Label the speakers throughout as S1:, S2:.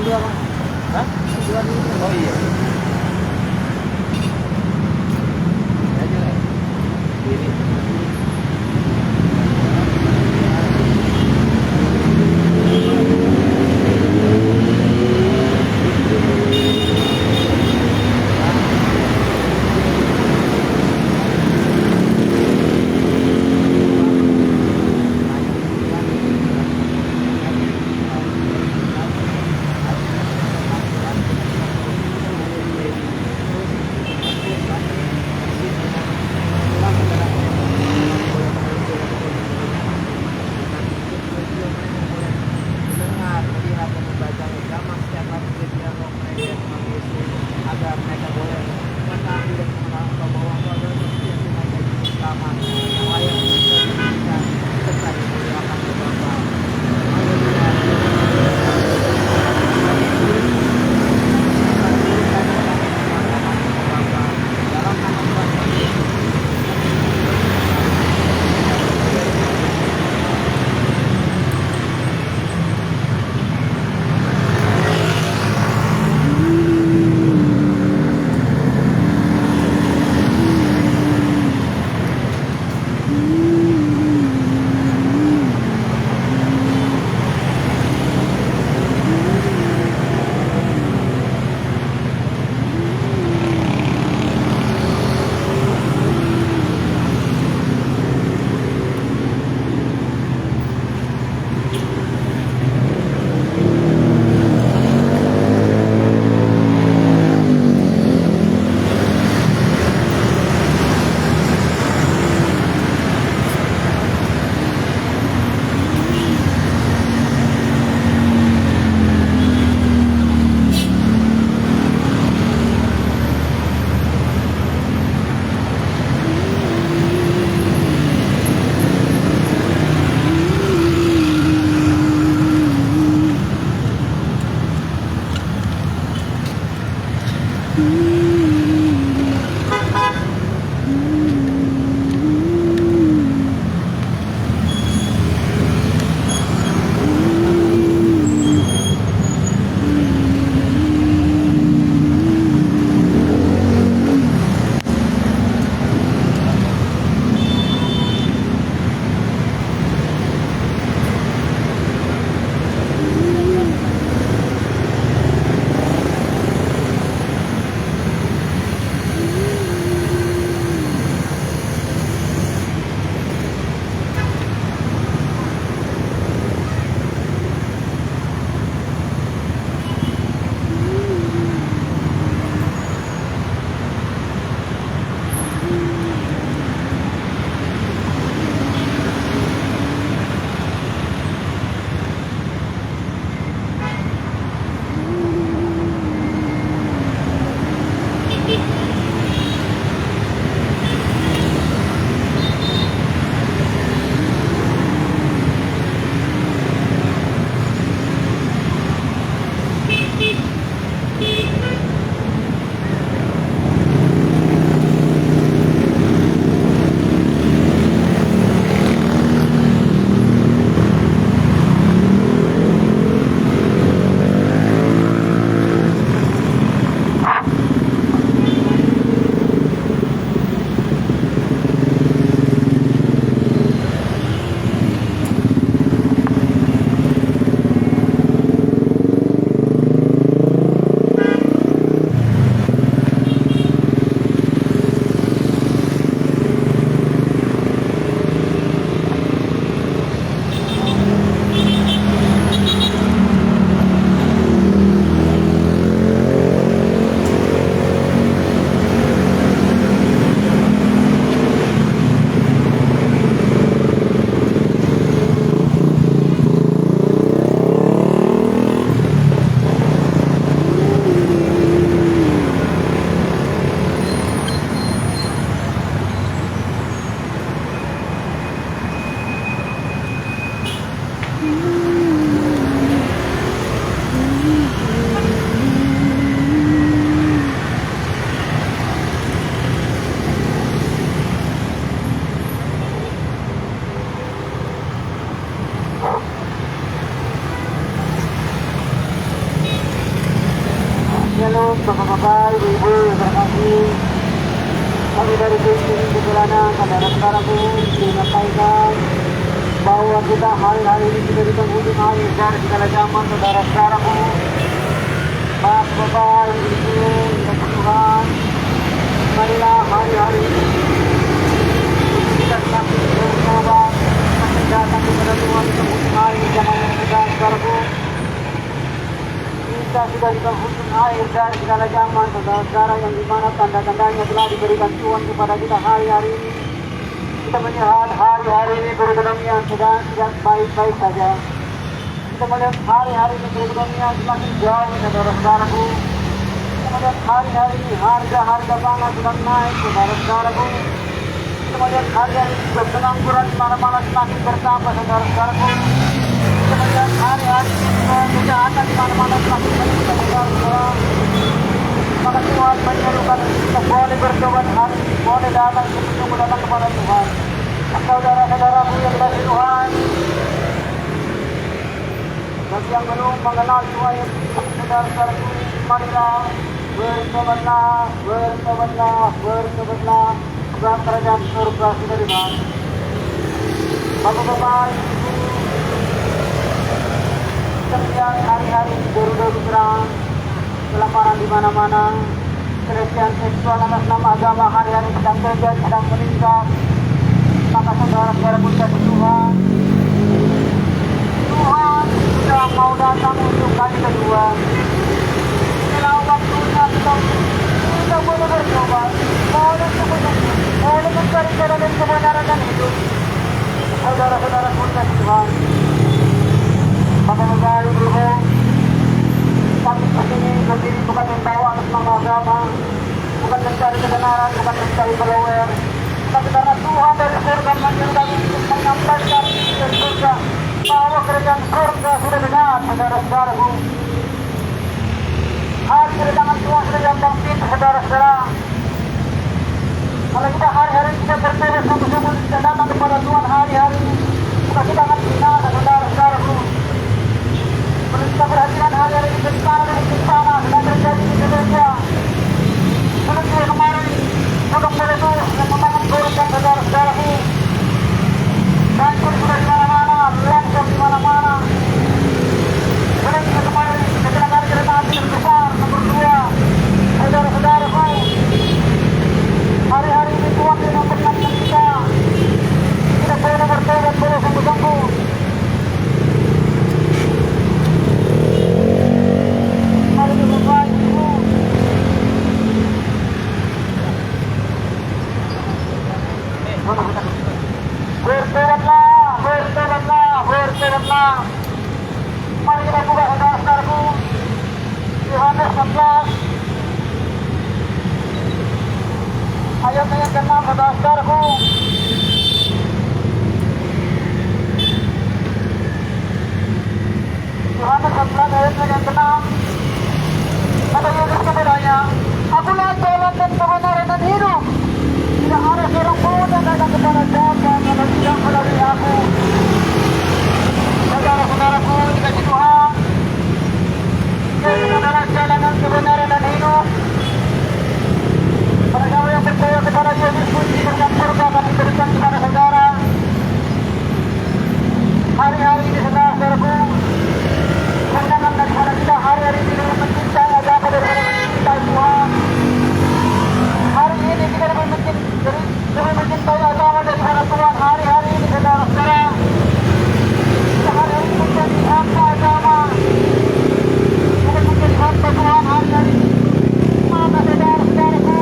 S1: dua Mas.
S2: Hah?
S1: Dua dulu.
S2: Oh iya. Ini aja lah. Ini.
S1: bapak-bapak, ibu-ibu yang terkasih, kami dari tim Perjalanan saudara-saudaraku menyampaikan bahwa kita hari-hari ini sudah di penghujung akhir dari segala zaman saudara-saudaraku. Bapak-bapak, ibu-ibu yang Tuhan, marilah hari-hari ini kita semakin bertobat, semakin datang kepada Tuhan di penghujung akhir zaman saudara-saudaraku. Kita sudah di penghujung akhir dari segala zaman saudara-saudara, yang dimana tanda-tandanya telah diberikan Tuhan kepada kita hari-hari ini. Kita melihat hari-hari ini perekonomian sedang tidak baik-baik saja. Kita melihat hari-hari ini perekonomian semakin jauh saudara-saudaraku. Kita melihat hari-hari ini harga-harga pangan sedang naik saudara-saudaraku. Kita melihat hari-hari ini pengangguran di mana-mana semakin bertambah saudara-saudaraku. Kita melihat hari-hari kejahatan di mana-mana semakin meningkat saudara-saudara. Maka Tuhan menyerukan kita boleh bertobat hari ini, boleh datang sebelum datang kepada Tuhan. Saudara-saudaraku yang dikasihi Tuhan, bagi yang belum mengenal Tuhan Yesus, saudara-saudaraku, marilah bertobatlah, bertobatlah, bertobatlah, sebab kerajaan surga sudah dekat. Bapak-bapak, ibu, setiap hari-hari beru-beru terang, kelaparan di mana-mana, pelecehan seksual atas nama agama hari-hari sedang terjadi, sedang meningkat. Maka saudara-saudara pun kasih Tuhan, Tuhan sudah mau datang untuk kali kedua. Inilah waktunya kita boleh bertobat, boleh mencari jalan dan kebenaran dan hidup. Saudara-saudara pun kasih Tuhan, bapak-bapak, ibu-ibu, kami kesini berdiri bukan membawa atas nama agama, bukan mencari kebenaran, bukan mencari follower, tapi karena Tuhan dari surga menyuruh kami untuk menyampaikan dari surga bahwa kerajaan surga sudah dekat, saudara-saudaraku. Hari kedatangan Tuhan sudah gampang pintu, saudara-saudara. Kalau kita hari-hari kita bertobat sungguh-sungguh kita datang kepada Tuhan hari-hari, maka kita akan binasa, saudara-saudaraku. Kalau kita perhatikan hari-hari ini bencana dan bencana sedang terjadi di Indonesia. Seperti kemarin, untuk meletus yang memakan korban saudara-saudaraku. Banjir sudah di mana-mana, longsor di mana-mana. Dan juga kemarin kecelakaan kereta api yang besar nomor 2, saudara-saudaraku. Hari-hari ini Tuhan yang memperingatkan kita. Kita boleh bertobat, boleh sungguh-sungguh. Mari kita baik ibu. Bertobatlah, bertobatlah, bertobatlah. Mari kita buka saudara-saudaraku Yohanes 14 ayat yang ke-6, saudara-saudaraku. Yohanes 14 ayat yang ke-6. Kata Yesus kepadanya, akulah jalan dan kebenaran dan hidup. Tidak ada seorang pun yang datang kepada Bapa kalau tidak melalui aku. Saudara-saudaraku dikasihi Tuhan, Yesus adalah jalan dan kebenaran dan hidup. Para kamu yang percaya kepada Yesus pun diberikan surga kami berikan kepada saudara. Hari-hari ini saudara-saudaraku, pandangan daripada kita hari-hari ini lebih mencintai agama daripada mencintai Tuhan. Hari ini kita lebih mencintai agama daripada Tuhan. Hari-hari ini saudara-saudara, kita hari-hari ini menjadi hamba agama, bukan menjadi hamba Tuhan hari-hari ini. Maka saudara-saudaraku,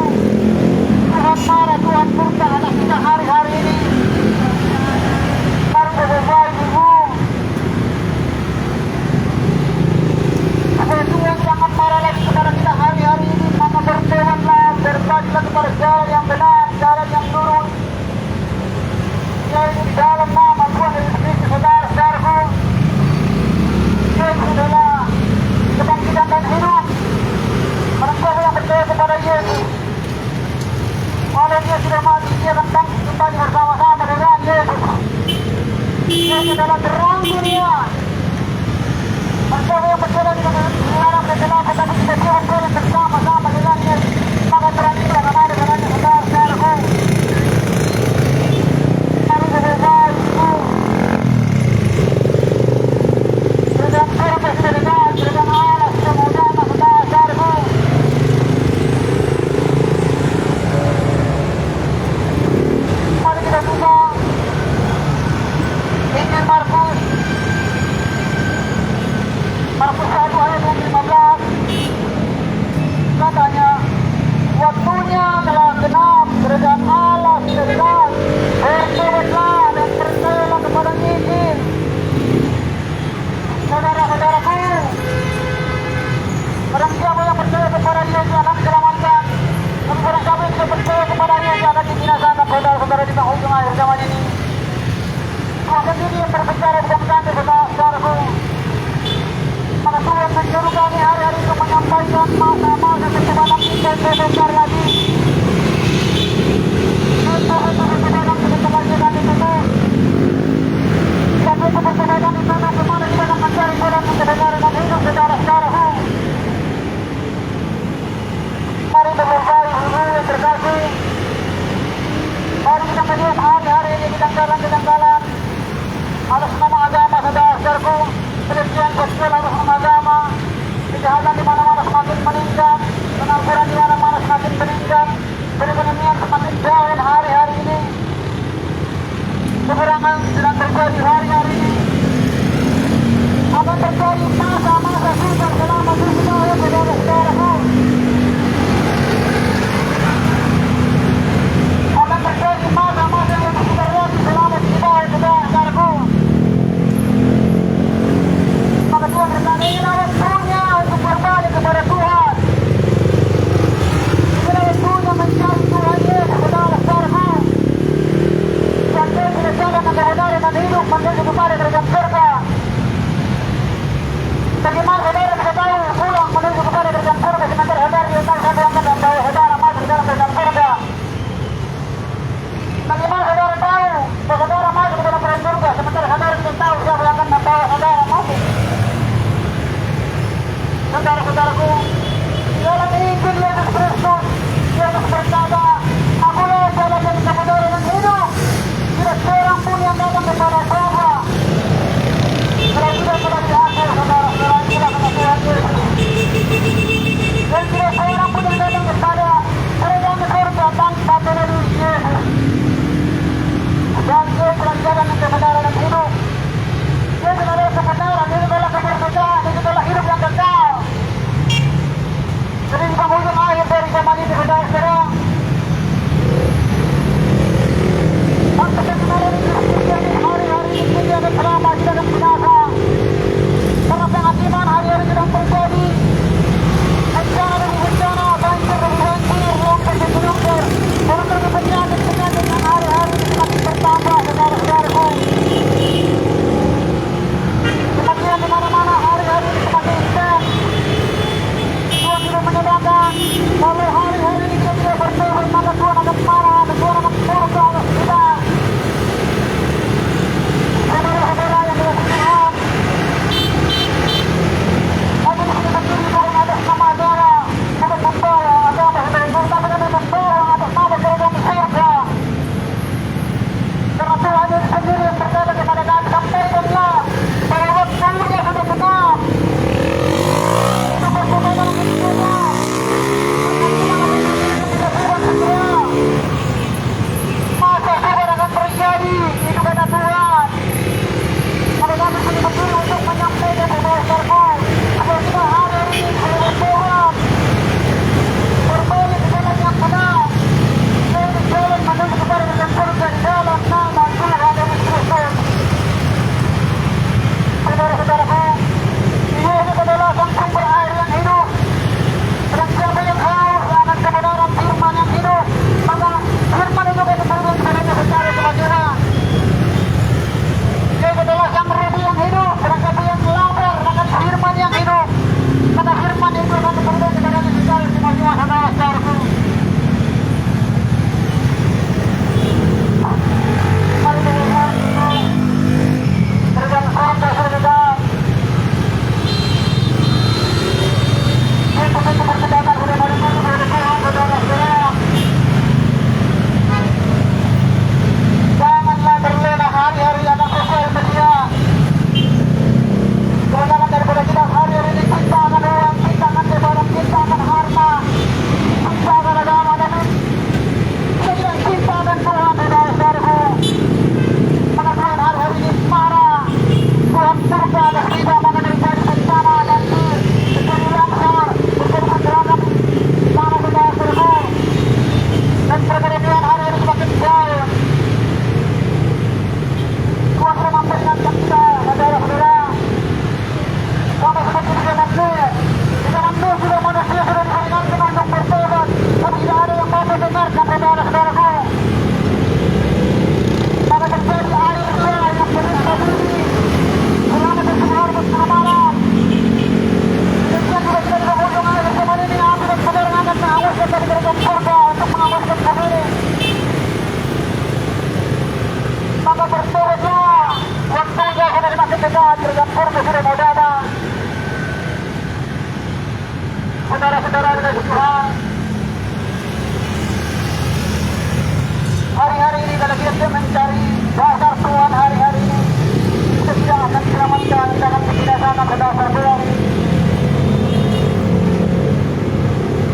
S1: Tuhan marah, Tuhan murka atas kita hari-hari ini. Mari bapak ibu, supaya Tuhan jangan marah lagi kepada kita hari-hari ini. Maka bertobatlah, berbalilah kepada jalan yang benar, jalan yang lurus, yaitu di dalam nama Tuhan Yesus Kristus, saudara-saudaraku. Yesus adalah kebangkitan dan hidup. Orang tua yang percaya kepada Yesus, walau dia sudah mati, dia akan bangkit kembali bersama-sama dengan Yesus. Yesus adalah terang dunia. Orang tua yang percaya dengan dilarang dan kenapa, tapi kita Tuhan boleh bersama-sama 21 ayat 15 katanya, waktunya telah genap, kerajaan Allah sudah dekat, bertobatlah dan percayalah kepada Injil. Saudara-saudaraku, barang siapa yang percaya kepada Yesus akan diselamatkan, dan barang siapa yang tidak percaya kepada Yesus akan dibinasakan. Saudara-saudara, di penghujung akhir zaman ini, Tuhan sendiri yang berbicara di dalam kami, saudara-saudaraku. Maka Tuhan menyuruh kami hari-hari untuk menyampaikan masa-masa keselamatan kita yang besar lagi. Untuk keselamatan kita lagi kami tutup. Tapi untuk keselamatan itu bagaimana kita akan mencari jalan kebenaran dan hidup, saudara-saudaraku. Mari berdoa, ibu yang terkasih. Mari kita melihat hari-hari ini kedangkalan-kedangkalan atas nama agama, saudara-saudaraku. Pelecehan seksual atas nama agama, kejahatan di mana-mana semakin meningkat, pengangguran di mana-mana semakin meningkat, perekonomian semakin down hari-hari ini. Kecurangan sedang terjadi hari-hari ini. Akan terjadi masa-masa sukar selama dunia, saudara-saudaraku. Akan terjadi masa-masa yang sukar lagi selama dunia, saudara-saudaraku. Maka Tuhan berkata, inilah waktunya untuk berbalik kepada Tuhan. Inilah waktunya mencari Tuhan Yesus, saudara-saudaraku. Dan dia sudah jalan dan kebenaran dan hidup menuju kepada kerajaan surga. Bagaimana saudara bisa tahu pulang menuju kepada kerajaan surga sementara saudara dia tahu satu yang akan bawa saudara masuk dalam kerajaan surga? Bagaimana saudara tahu bahwa saudara masuk ke dalam kerajaan surga sementara saudara tidak tahu siapa yang akan membawa saudara masuk? Saudara-saudaraku, dalam Injil Yesus Kristus, Yesus berkata, akulah jalan dan kebenaran dan hidup. Tidak seorang pun yang datang kepada Bapa kalau tidak melalui aku, saudara-saudara, inilah kata Tuhan Yesus. Dan tidak seorang pun yang datang kepada kerajaan surga tanpa melalui Yesus. Dan Yesus adalah jalan dan kebenaran dan hidup. Yesus adalah kebenaran, Yesus adalah kemerdekaan, Yesus adalah hidup yang kekal. Jadi di penghujung akhir dari zaman ini, saudara-saudara, bangsa kebenaran ini terjadi hari-hari saudara-saudara dari Tuhan, hari-hari ini kalau kita mencari dasar Tuhan hari-hari ini, kita tidak akan diselamatkan dalam kebinasaan ke dasar Tuhan.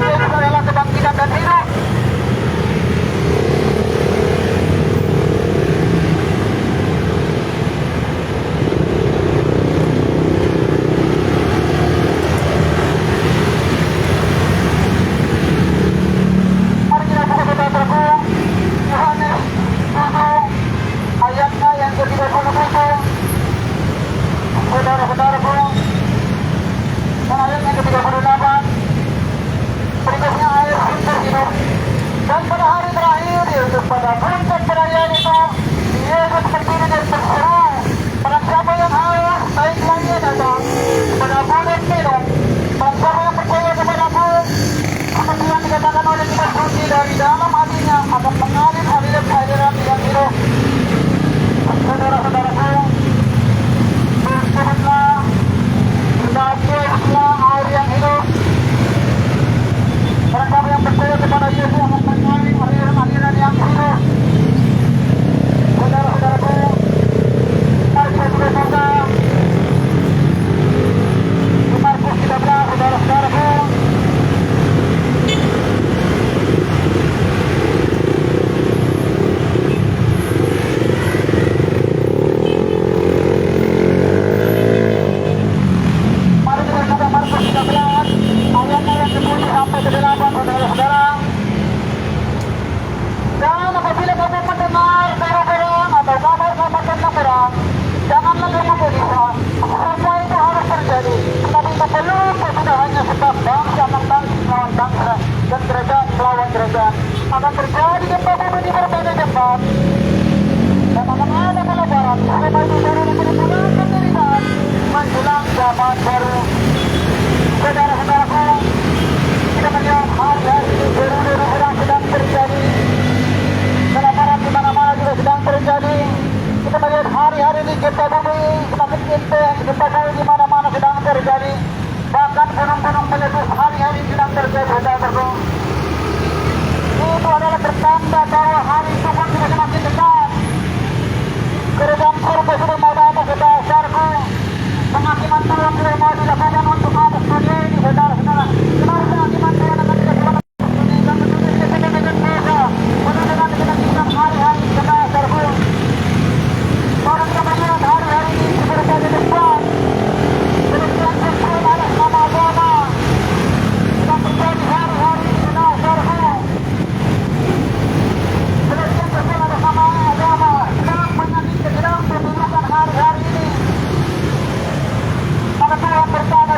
S1: Yesus adalah kebangkitan dan hidup. Mari kita buka saudara-saudaraku, Yohanes 7 ayatnya yang ke-37. Saudara-saudaraku, dan ayat yang ke-38. Berikutnya air sumber hidup. Dan pada hari terakhir, yaitu pada puncak perayaan itu, Yesus berdiri dan berseru, barang siapa yang haus, baiklah ia datang kepada aku dan minum. Barang siapa yang percaya kepadaku, seperti yang dikatakan oleh Kitab Suci, dari dalam hatinya akan mengalir aliran yang hidup. Saudara-saudaraku, bersemangatlah, berdakwahlah air yang hidup. Barang siapa yang percaya kepada Yesus akan mengalir aliran yang hidup. Saudara-saudaraku, mari kita bersama di Markus 13, saudara-saudaraku. Mari kita buka Markus 13, ayatnya yang ke-7 sampai ke-8, saudara-saudara. Dan apabila kamu mendengar seru-seruan atau kabar-kabar tentang perang, janganlah kamu gelisah. Semua itu harus terjadi, tetapi itu belum kesudahannya, sebab bangsa akan bangkit melawan bangsa dan kerajaan melawan kerajaan. Akan terjadi gempa bumi di berbagai tempat, dan akan ada pelebaran. Sebab itu baru diberi penderitaan menjelang zaman baru. Saudara-saudaraku, kita melihat hari-hari ini deru-deru perang sedang terjadi. Kelaparan di mana-mana juga sedang terjadi. Kita melihat hari-hari ini gempa bumi semakin intens, gempa bumi di mana-mana sedang terjadi. Bahkan gunung-gunung meletus hari-hari sedang terjadi. Saudara-saudaraku, itu adalah pertanda bahwa hari Tuhan sudah semakin dekat. Kerajaan surga sudah mau datang ke dasarku. Penghakiman Tuhan sudah mau dilakukan untuk atas dunia ini, saudara-saudara. Kemarin penghakiman Tuhan akan dilakukan untuk dunia dan dunia kita dengan dosa. Mudah-mudahan kita bisa hari-hari ke dasarku. Orang kita melihat hari-hari ini seperti di depan. Kemudian sesuai atas nama agama. Kita terjadi hari-hari ke dasarku. Kemudian sesuai atas nama agama. Sedang menyakiti, sedang membunuhkan hari-hari ini. Maka Tuhan berkata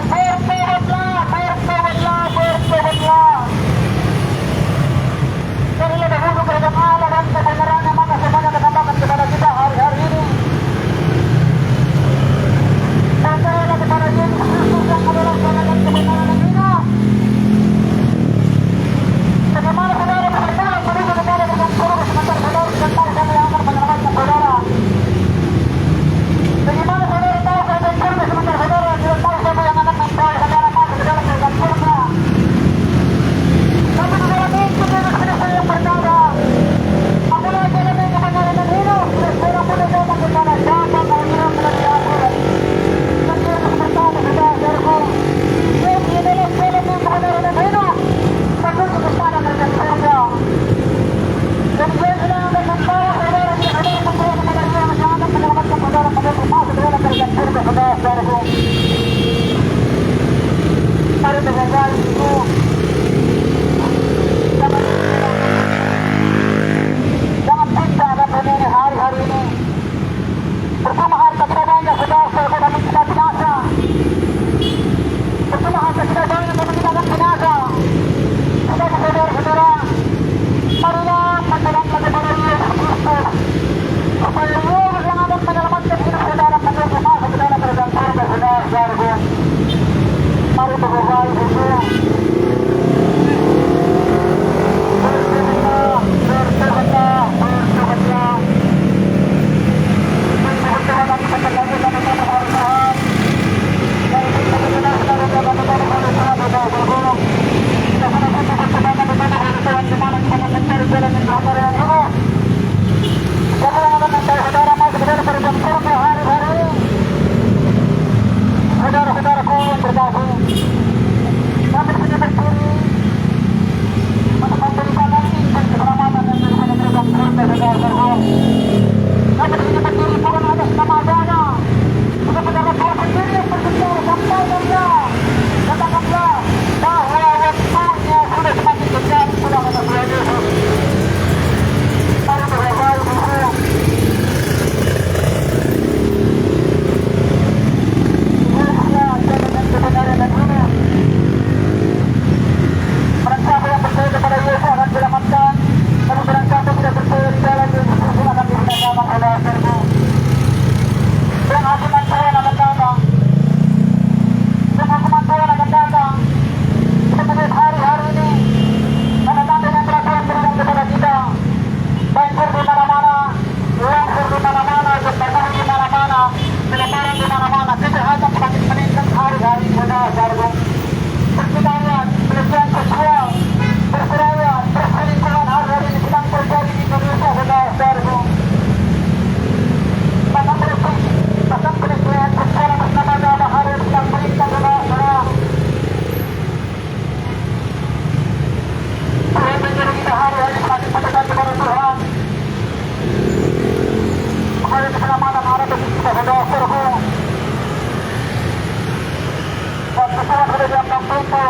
S1: ilang punto.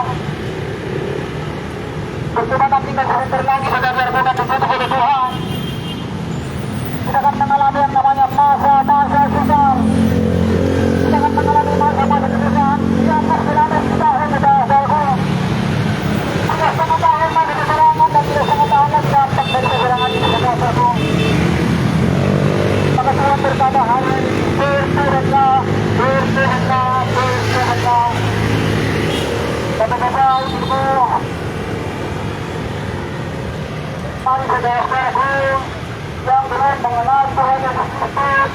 S1: Bercuma nanti kan sebentar lagi saudara-saudara bukan disebut Tuhan. Kita akan mengalami yang namanya masa-masa sukar. Kita akan mengalami masa-masa kesusahan yang berselama setahun saudara-saudaraku. Sudah setengah tahun masih keserangan dan sudah setengah tahun lagi dapat dari keserangan ini saudara-saudaraku. Maka Tuhan berkata hari ini berturunlah, berturunlah, berturunlah. Kata-kata ibu, mari saudara-saudaraku yang belum mengenal Tuhan Yesus Kristus,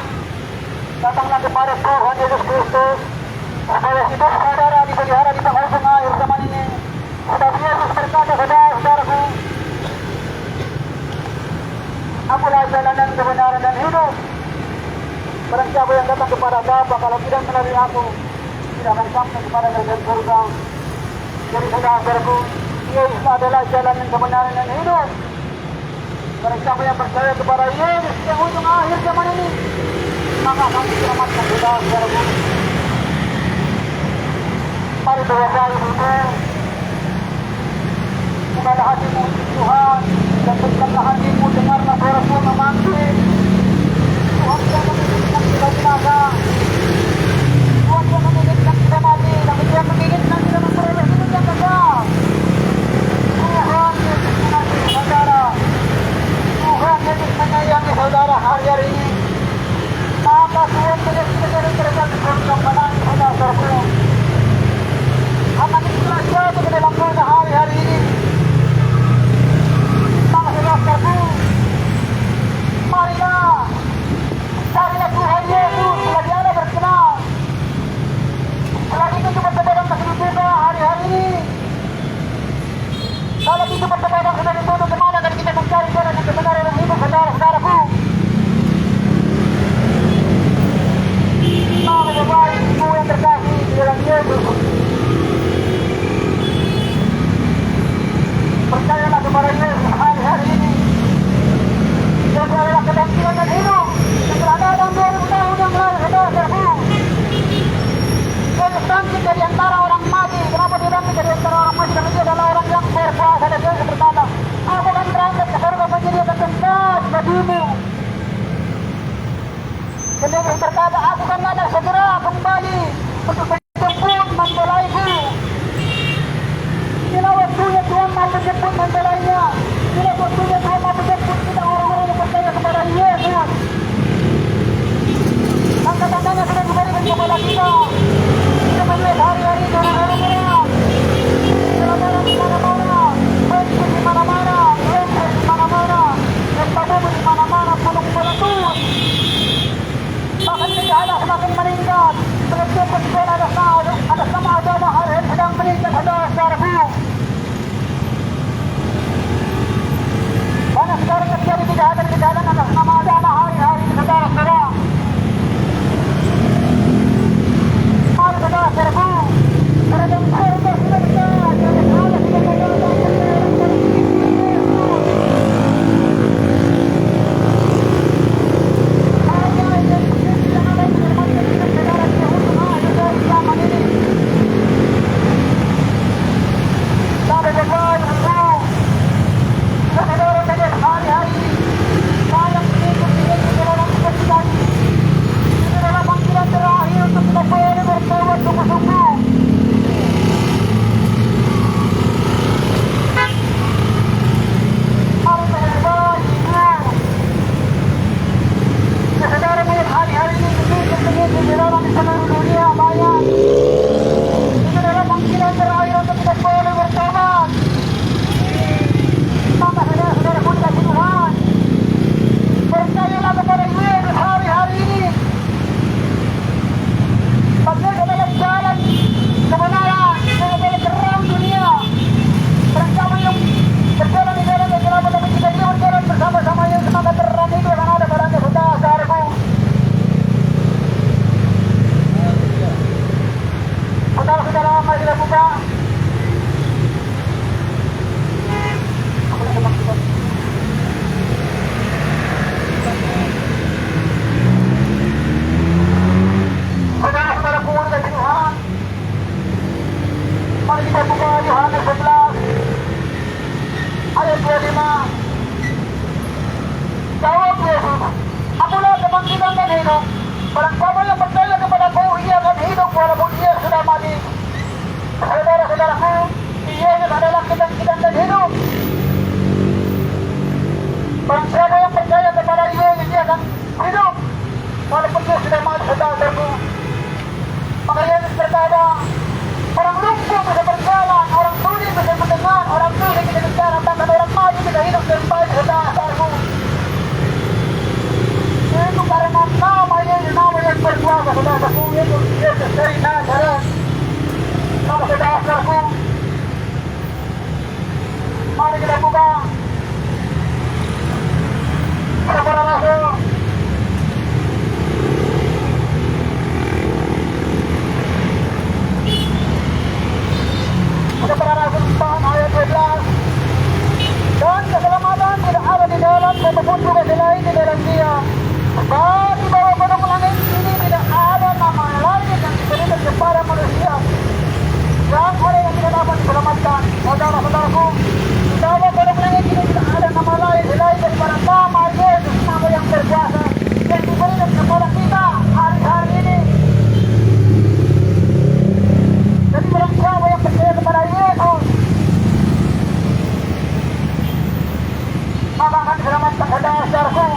S1: datanglah kepada Tuhan Yesus Kristus supaya hidup saudara dipelihara di penghujung akhir zaman ini. Sebab Yesus berkata, saudara-saudaraku, akulah jalan dan kebenaran dan hidup. Barang siapa yang datang kepada Bapa kalau tidak melalui aku, tidak akan sampai kepada kerajaan surga. Jadi saudara-saudaraku, Yesus adalah jalan dan kebenaran dan hidup. Barang siapa yang percaya kepada Yesus yang ujung akhir zaman ini, maka akan diselamatkan saudara-saudaraku. Mari berdoa ibu, bukalah hatimu untuk Tuhan dan berikanlah hatimu dengarlah suara Tuhan memanggil. Tuhan tidak menginginkan kita binasa. Tuhan tidak menginginkan kita mati, tapi Dia menginginkan kita memperoleh hidup yang kekal. Tuhan Yesus mengasihi saudara. Tuhan Yesus menyayangi saudara hari ini. Maka Tuhan Yesus menjadi kerajaan surga menanti saudara-saudaraku. Akan itulah jatuh ke dalam dosa hari-hari ini. Maka saudara-saudaraku, marilah carilah Tuhan Yesus selagi Anda berkenan. Selagi itu berkenan kehidupan Mari kita buka Yohanes 11 ayat 25. Jawab Yesus, akulah kebangkitan dan hidup. Barang siapa yang percaya kepadaku, ia akan hidup walaupun ia sudah mati. Saudara-saudaraku, ia adalah kebangkitan dan hidup. Barang siapa yang percaya kepada ia akan hidup walaupun dia sudah mati, saudaraku. Maka Yesus berkata, orang lumpuh bisa berjalan, orang tuli bisa mendengar, orang tuli bisa bicara, bahkan orang mati bisa hidup kembali, saudaraku. Itu karena nama yang berkuasa, saudaraku. Itu Yesus dari Nazaret. Nama saudaraku. Mari kita buka Para Rasul. Para Rasul 4 ayat 12. Dan keselamatan tidak ada di dalam siapapun juga selain di dalam Dia. Sebab di bawah gunung langit ini tidak ada nama lain yang diberikan kepada manusia yang oleh yang tidak dapat diselamatkan. Saudara-saudaraku, di bawah gunung langit ini tidak ada nama lain selain daripada nama Yesus, nama yang berkuasa yang diberikan kepada kita hari-hari ini. Jadi barang siapa yang percaya kepada Yesus, maka akan diselamatkan, saudara-saudaraku.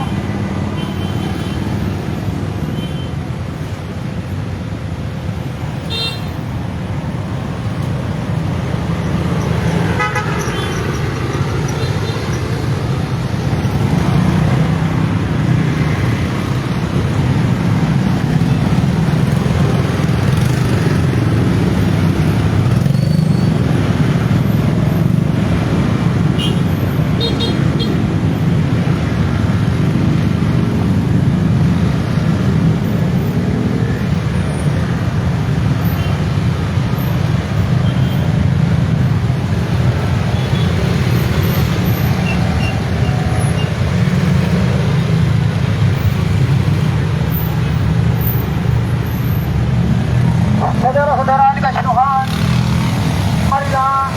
S1: Saudara-saudara dikasih Tuhan, marilah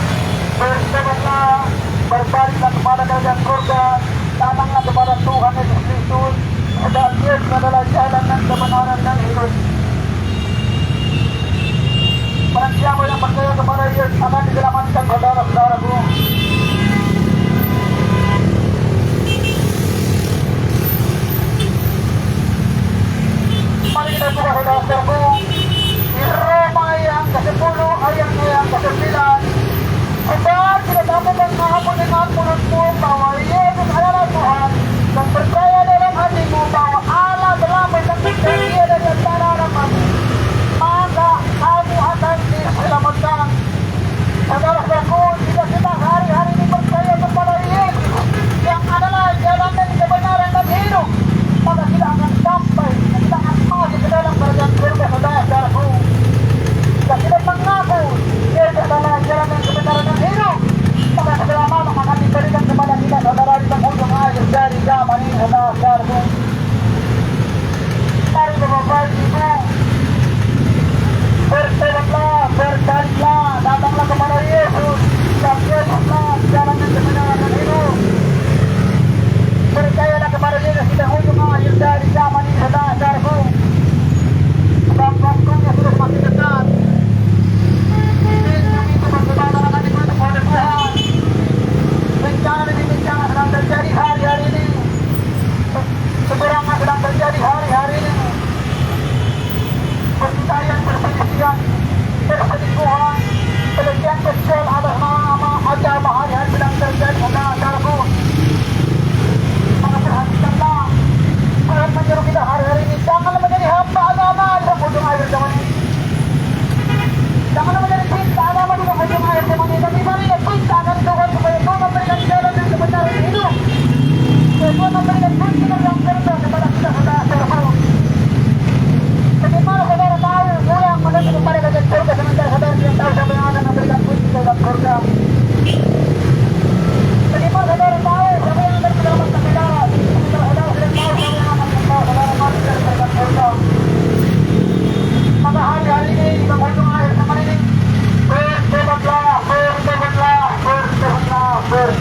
S1: bertobatlah, berbaliklah kepada kerajaan surga, datanglah kepada Tuhan Yesus Kristus, dan Yesus adalah jalan dan kebenaran dan hidup. Barang siapa yang percaya kepada Yesus akan diselamatkan, saudara-saudaraku. Mari kita buka, saudara-saudaraku, di Roma yang ke-10 ayat yang ke-9. Sebab kita dapat mengaku dengan mulutmu bahwa Yesus adalah Tuhan, dan percaya dalam hatimu bahwa Allah telah membangkitkan Dia dari antara orang mati, maka kamu akan diselamatkan. Saudara-saudaraku, jika kita hari-hari ini percaya kepada Yesus yang adalah jalan dan kebenaran dan hidup, maka kita akan sampai, kita akan masuk ke dalam kerajaan surga, saudara-saudaraku. Jika kita mengaku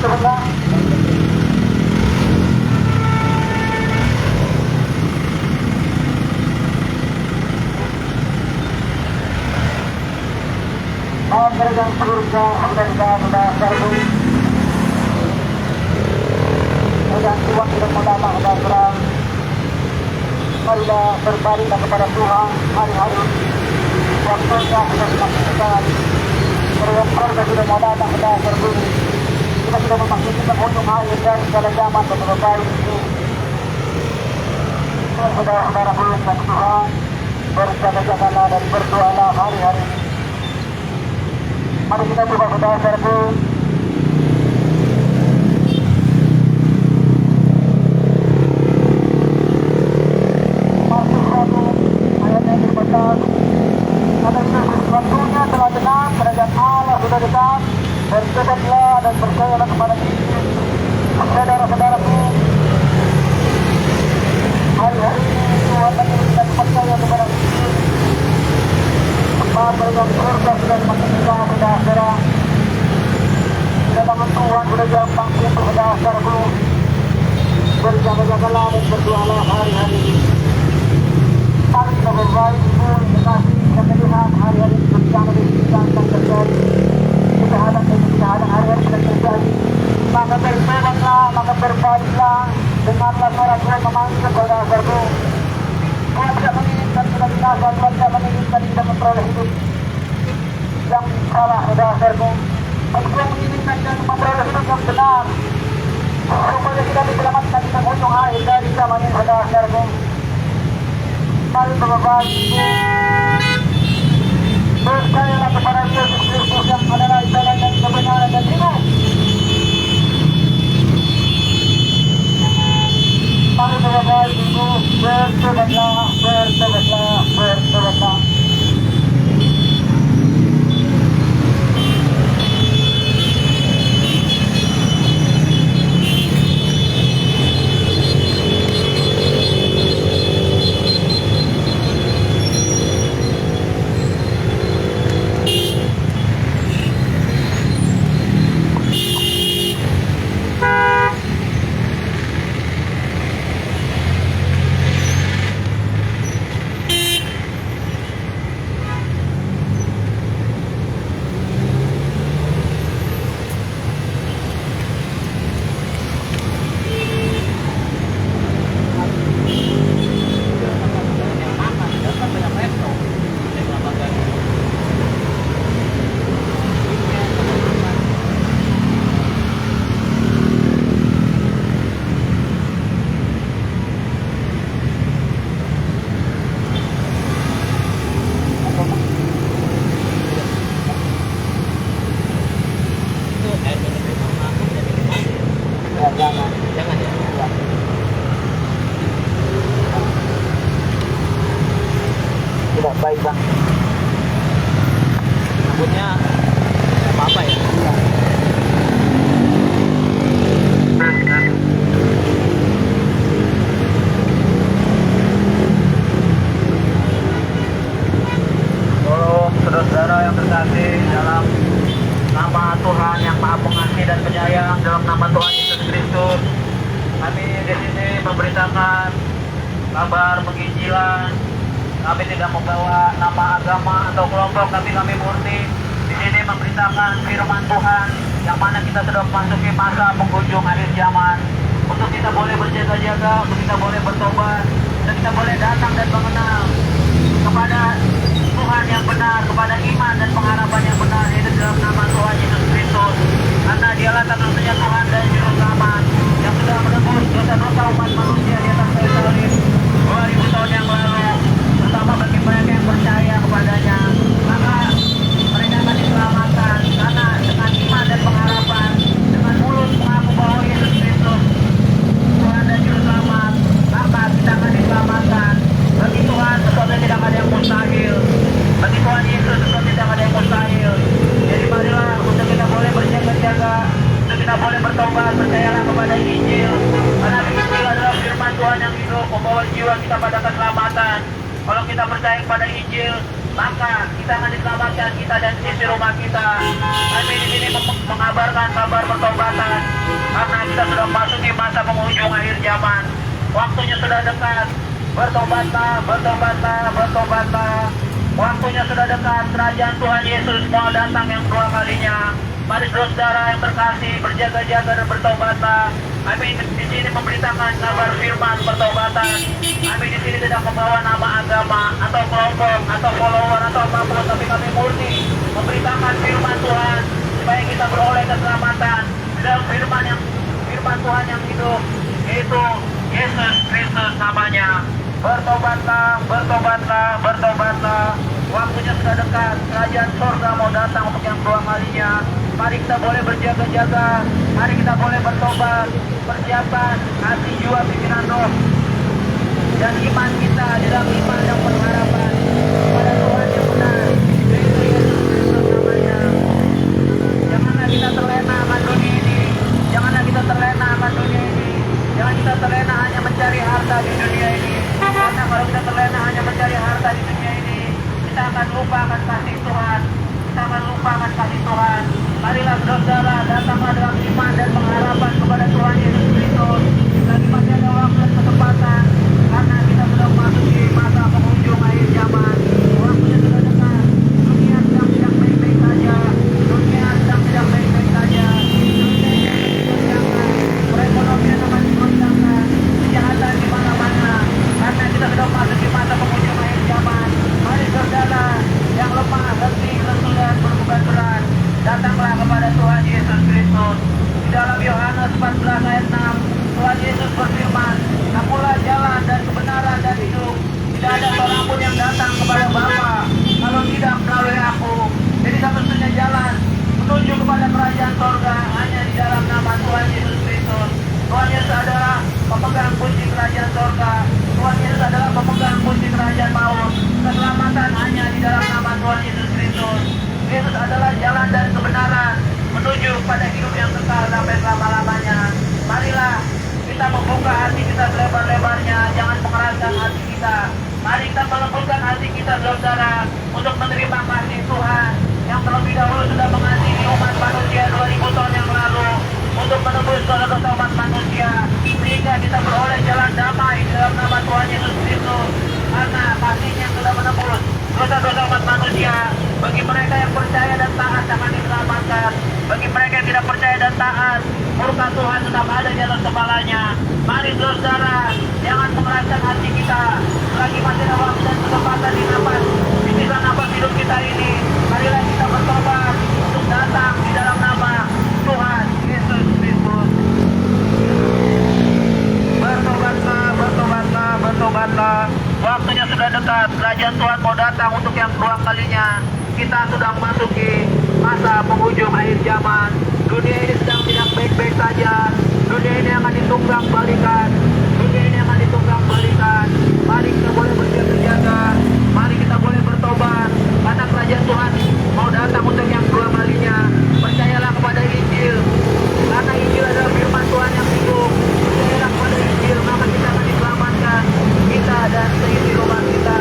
S1: sebelah. Memberikan surga sudah serbu. Dan Tuhan tidak melama dan terang. Marilah berbalik kepada Tuhan hari-hari. Waktunya sudah semakin keluarga sudah mau datang ke dasar bumi. Kita sudah memaksudkan ujung akhir dari segala zaman berbagai ini. Saudara-saudara belum dan Tuhan, berjaga-jagalah dan berdoalah hari-hari ini. Mari kita buka ke dasar bumi. Masuk satu ayat yang berbatas. Karena waktunya telah dekat, kerajaan Allah sudah dekat. Bertobatlah dan percayalah kepada Kristus. Saudara-saudaraku, hari-hari ini Tuhan lagi kita percaya kepada Kristus. Sebab yang surga sudah semakin dekat, saudara. Kedatangan Tuhan sudah gampang pintu saudara-saudaraku. Berjaga-jagalah dan berdoalah hari-hari ini. Mari kita berbaik ibu, kasih dan melihat hari-hari bencana dan bencana terjadi. Kejahatan dan kejahatan hari-hari sudah terjadi. Maka bertobatlah, maka berbaliklah. Dengarlah suara Tuhan memanggil saudara-saudaraku. Tuhan tidak menginginkan kita binasa, Tuhan tidak menginginkan kita memperoleh hidup yang salah, saudara-saudaraku. Tapi Tuhan menginginkan kita memperoleh hidup yang benar, supaya kita diselamatkan di ujung akhir dari zaman ini, saudara-saudaraku. Mari berbaik, percayalah kepada Yesus Kristus yang adalah jalan dan kebenaran dan hidup. Mari berbaik, bertobatlah, bertobatlah, bertobatlah.
S2: Jangan ya.
S1: Tidak baik, Bang.
S2: Takutnya apa ya? Tolong saudara-saudara yang terkasih dalam nama Tuhan yang Maha Pengasih dan Penyayang, dalam nama Tuhan Yesus Kristus, kami di sini memberitakan kabar penginjilan. Kami tidak membawa nama agama atau kelompok, tapi kami murni di sini memberitakan firman Tuhan yang mana kita sudah memasuki masa penghujung akhir zaman. Untuk kita boleh berjaga-jaga, untuk kita boleh bertobat, dan kita boleh datang dan mengenal kepada Tuhan yang benar, kepada iman dan pengharapan yang benar, yaitu dalam nama Tuhan Yesus Kristus. Karena dialah satu-satunya Tuhan dan Juru Selamat yang sudah menebus dosa-dosa umat manusia di atas kayu salib 2000 tahun yang lalu, terutama bagi mereka yang percaya kepadanya. Maka mereka akan diselamatkan karena dengan iman dan pengharapan, dengan mulut mengaku bahwa Yesus Kristus Tuhan dan Juru Selamat, maka kita akan diselamatkan. Bagi Tuhan sesuatu tidak ada yang mustahil. Bagi Tuhan Yesus sesuatu tidak ada yang mustahil. Jadi marilah untuk kita boleh berjaga-jaga, untuk kita boleh bertobat, percayalah kepada Injil. Karena Injil adalah firman Tuhan yang hidup, membawa jiwa kita pada keselamatan. Kalau kita percaya kepada Injil, maka kita akan diselamatkan, kita dan isi rumah kita. Kami di sini mengabarkan kabar pertobatan karena kita sudah memasuki masa penghujung akhir zaman. Waktunya sudah dekat. Bertobatlah, bertobatlah, bertobatlah. Waktunya sudah dekat. Kerajaan Tuhan Yesus mau datang yang kedua kalinya. Mari saudara yang terkasih, berjaga-jaga dan bertobatlah. Kami di sini memberitakan kabar firman pertobatan. Kami di sini tidak membawa nama agama atau kelompok atau follower atau apapun, tapi kami murni memberitakan firman Tuhan supaya kita beroleh keselamatan dalam firman Tuhan yang hidup, yaitu Yesus Kristus namanya. Bertobatlah, bertobatlah, bertobatlah. Waktunya sudah dekat. Kerajaan surga mau datang untuk yang kedua kalinya. Mari kita boleh berjaga-jaga. Mari kita boleh bertobat. Persiapan hati, jiwa, pikiran, roh dan iman kita di dalam iman yang berharapan pada Tuhan yang benar, yaitu Yesus Kristus namanya. Janganlah kita terlena akan dunia ini. Janganlah kita terlena akan dunia ini. Jangan kita terlena hanya mencari harta di dunia ini. Karena kalau kita terlena hanya mencari harta di dunia ini, kita akan lupa akan kasih Tuhan. Kita akan lupa akan kasih Tuhan. Marilah saudara, datanglah dalam iman dan pengharapan kepada Tuhan Yesus Kristus. Lagi masih ada waktu dan kesempatan, karena kita sudah memasuki masa penghujung akhir zaman. Waktunya sudah dekat. Dunia sedang tidak baik-baik saja. Dunia sedang tidak baik-baik saja. Dunia digoncangkan. Perekonomian akan digoncangkan. Kejahatan di mana-mana. Karena kita sudah memasuki masa penghujung akhir zaman. Mari saudara yang lemah, letih, lesu dan berbeban berat, datanglah kepada Tuhan Yesus Kristus. Di dalam Yohanes 14 ayat 6, Tuhan Yesus berfirman, "Akulah jalan dan kebenaran dan hidup. Tidak ada seorang pun yang datang kepada Bapa kalau tidak melalui aku." Jadi satu-satunya jalan menuju kepada kerajaan sorga hanya di dalam nama Tuhan Yesus Kristus. Tuhan Yesus adalah pemegang kunci kerajaan sorga. Tuhan Yesus adalah pemegang kunci kerajaan maut. Keselamatan hanya di dalam nama Tuhan Yesus Kristus. Yesus adalah jalan dan kebenaran menuju pada hidup yang kekal sampai selama-lamanya. Marilah kita membuka hati kita selebar-lebarnya, jangan mengeraskan hati kita. Mari kita melembutkan hati kita, saudara, untuk menerima kasih Tuhan yang terlebih dahulu sudah mengasihi umat manusia 2000 tahun yang lalu untuk menebus dosa-dosa umat manusia, sehingga kita beroleh jalan damai dalam nama Tuhan Yesus Kristus. Karena kasih-Nya yang sudah menebus dosa-dosa umat manusia. Bagi mereka yang percaya dan taat akan diselamatkan. Bagi mereka yang tidak percaya dan taat, murka Tuhan tetap ada di atas kepalanya. Mari saudara, jangan mengeraskan hati kita. Lagi masih ada waktu dan kesempatan di nafas, di sisa nafas hidup kita ini. Marilah kita bertobat untuk datang di dalam nama Tuhan Yesus Kristus. Bertobatlah, bertobatlah, bertobatlah. Waktunya sudah dekat. Kerajaan Tuhan mau datang untuk yang kedua kalinya. Kita sudah memasuki masa penghujung akhir zaman. Dunia ini sedang tidak baik-baik saja. Dunia ini akan ditunggang balikan. Dunia ini akan ditunggang balikan. Mari kita boleh berjaga-jaga. Mari kita boleh bertobat. Karena kerajaan Tuhan mau datang untuk yang kedua kalinya. Percayalah kepada Injil. Karena Injil adalah firman Tuhan yang hidup. Percayalah kepada Injil, maka kita akan diselamatkan. Kita dan seisi rumah kita.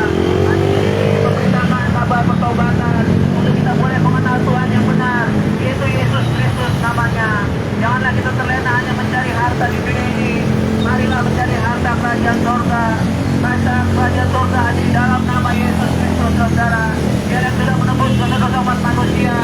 S2: Hari ini memberitakan kabar pertobatan untuk kita boleh mengenal Tuhan yang benar, yaitu Yesus Kristus namanya. Janganlah kita terlena hanya mencari harta di dunia ini. Marilah mencari harta kerajaan sorga. Harta kerajaan sorga ada di dalam nama Yesus Kristus, saudara. Dia yang sudah menebus dosa-dosa umat manusia.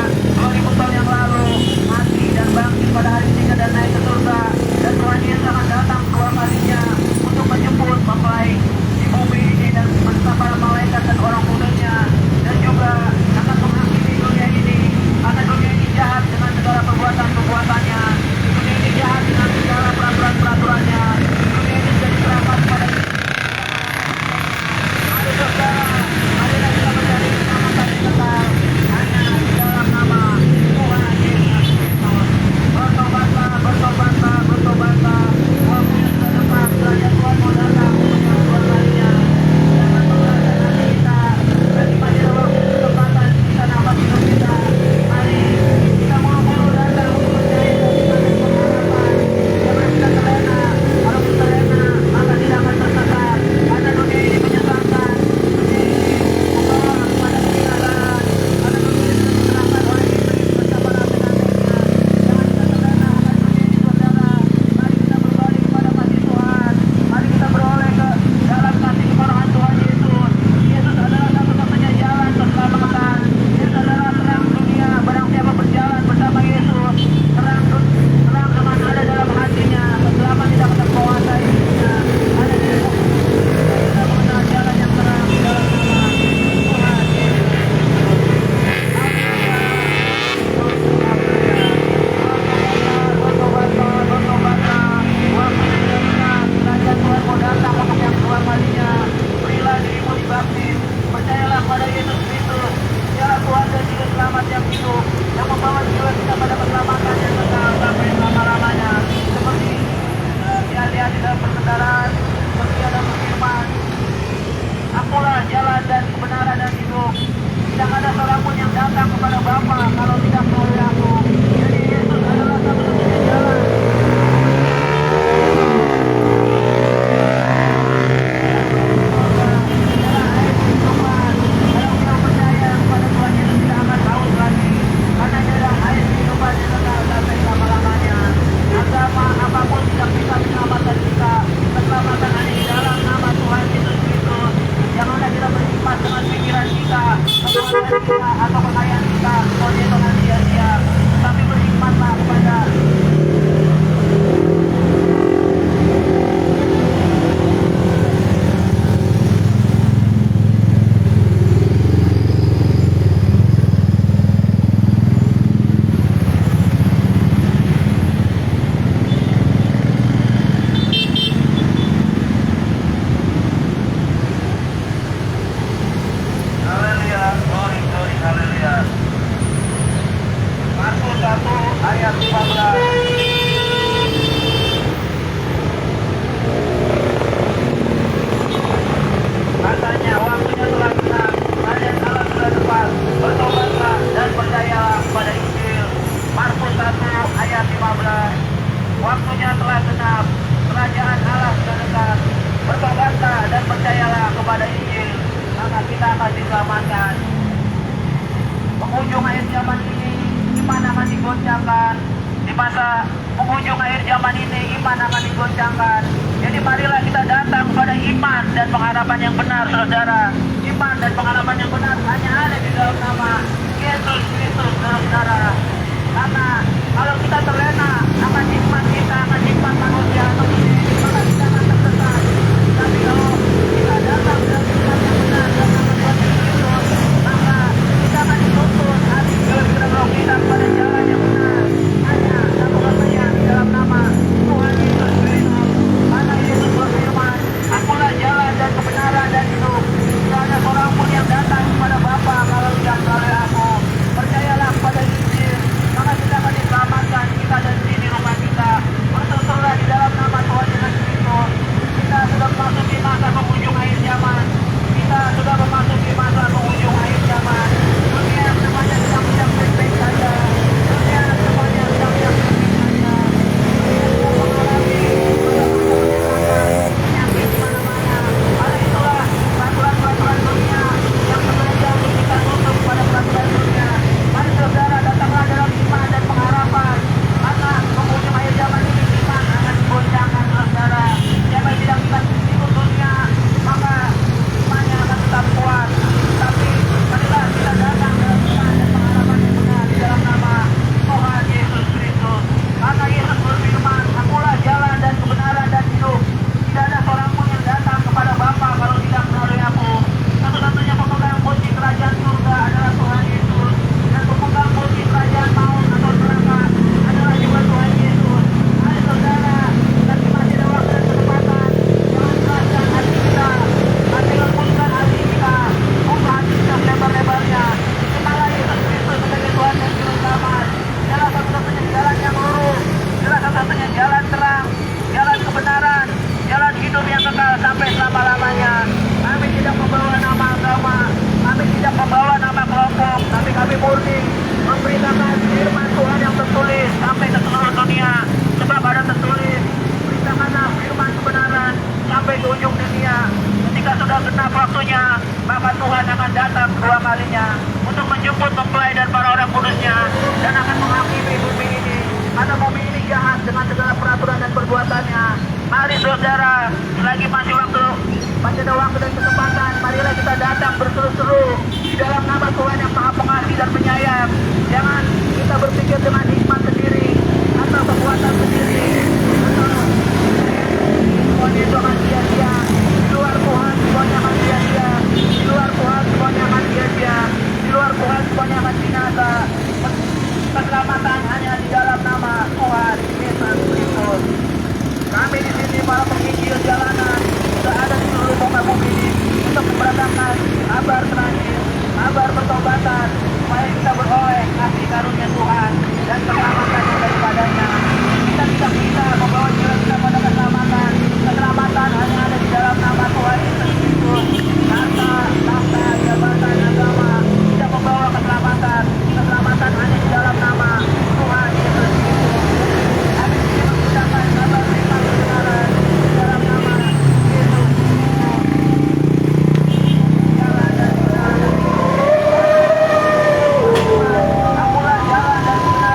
S2: 1 ayat 15. Katanya waktunya telah genap, kalian Allah sudah tepat, bertobatlah dan percayalah pada Injil. Markus 1 ayat 15. Waktunya telah genap, kerajaan Allah sudah dekat, bertobatlah dan percayalah kepada Injil, maka kita akan diselamatkan. Penghujung akhir zaman ini, iman akan digoncangkan. Di masa penghujung akhir zaman ini, iman akan digoncangkan. Jadi marilah kita datang pada iman dan pengharapan yang benar, saudara. Iman dan pengharapan yang benar hanya ada di dalam nama Yesus Kristus, saudara. Karena kalau kita terlena akan hikmat kita, akan hikmat manusia atau ini, maka kita akan tersesat. Tapi kalau kita datang dalam iman yang benar dan Tuhan Yesus, maka kita akan dituntun hati kira-kira roh kita pada jalan yang benar. Hanya satu katanya di dalam nama Tuhan Yesus Kristus. Karena Yesus berfirman, akulah jalan dan kebenaran dan hidup. Tidak ada seorang pun yang datang kepada Bapa kalau tidak melalui aku. Percayalah kepada Injil, maka kita akan diselamatkan, kita dan di rumah kita. Berseru-serulah di dalam nama Tuhan Yesus Kristus. Kita sudah memasuki masa penghujung akhir zaman. Kita sudah memasuki masa penghujung akhir zaman. Dunia semuanya sedang baik-baik saja. Dunia semuanya sedang baik-baik saja. Dunia sedang mengalami penyakit di mana-mana. Karena itulah peraturan-peraturan dunia yang sengaja untuk kita tutup pada peraturan dunia. Mari saudara, datanglah dalam iman dan pengharapan. Karena penghujung akhir zaman ini iman akan digoncangkan, saudara. Siapa yang tidak kita ikut dunia, maka imannya akan tetap kuat. Tapi marilah kita datang dalam iman dan pengharapan yang benar di dalam nama Tuhan Yesus Kristus. Karena Yesus berfirman, akulah jalan dan kebenaran dan hidup. Tidak ada seorang pun yang datang kepada Bapa kalau tidak melalui aku. Satu-satunya pemegang kunci kerajaan surga adalah Tuhan Yesus. Dan pemegang kunci kerajaan maut atau neraka adalah juga Tuhan Yesus. Hai saudara, tapi masih ada waktu dan kesempatan. Jangan keraskan hati kita, tapi lembutkan hati kita, buka hati kita selebar-lebarnya. Terimalah Yesus Kristus sebagai Tuhan dan Juru Selamat. Jalan satu-satunya jalan yang lurus, jalan satu-satunya jalan terang, jalan kebenaran, jalan hidup yang kekal sampai selama-lamanya. Kami tidak membawa nama agama, kami tidak membawa nama kelompok, tapi kami murni memberitakan firman Tuhan yang tertulis sampai ke seluruh dunia. Sebab ada tertulis, beritakanlah firman kebenaran sampai ke ujung dunia. Ketika sudah genap waktunya, maka Tuhan akan datang kedua kalinya untuk menjemput mempelai dan para orang kudusnya dan akan menghakimi bumi ini. Karena bumi ini jahat dengan segala peraturan dan perbuatannya. Mari saudara, selagi masih ada waktu dan kesempatan, marilah kita datang berseru-seru di dalam nama Tuhan yang Maha Pengasih dan Penyayang. Jangan kita berpikir dengan hikmat sendiri atau kekuatan sendiri. Semuanya itu akan sia-sia. Di luar Tuhan semuanya akan sia-sia. Di luar Tuhan semuanya akan sia-sia. Di luar Tuhan semuanya akan binasa. Keselamatan hanya di dalam nama Tuhan Yesus Kristus. Kami di sini para penginjil jalanan sudah ada di seluruh muka bumi ini untuk memberitakan kabar terakhir, kabar pertobatan, supaya kita beroleh kasih karunia Tuhan dan keselamatan yang daripadanya. Kita tidak bisa membawa jiwa kita pada keselamatan. Keselamatan hanya ada di dalam nama Tuhan Yesus Kristus. Harta, tahta, jabatan, agama tidak membawa keselamatan. Keselamatan hanya di dalam nama Tuhan Yesus Kristus. Kami ingin mengucapkan kabar berita kebenaran di dalam nama Yesus Kristus. Jalan dan kebenaran. Akulah jalan dan kebenaran.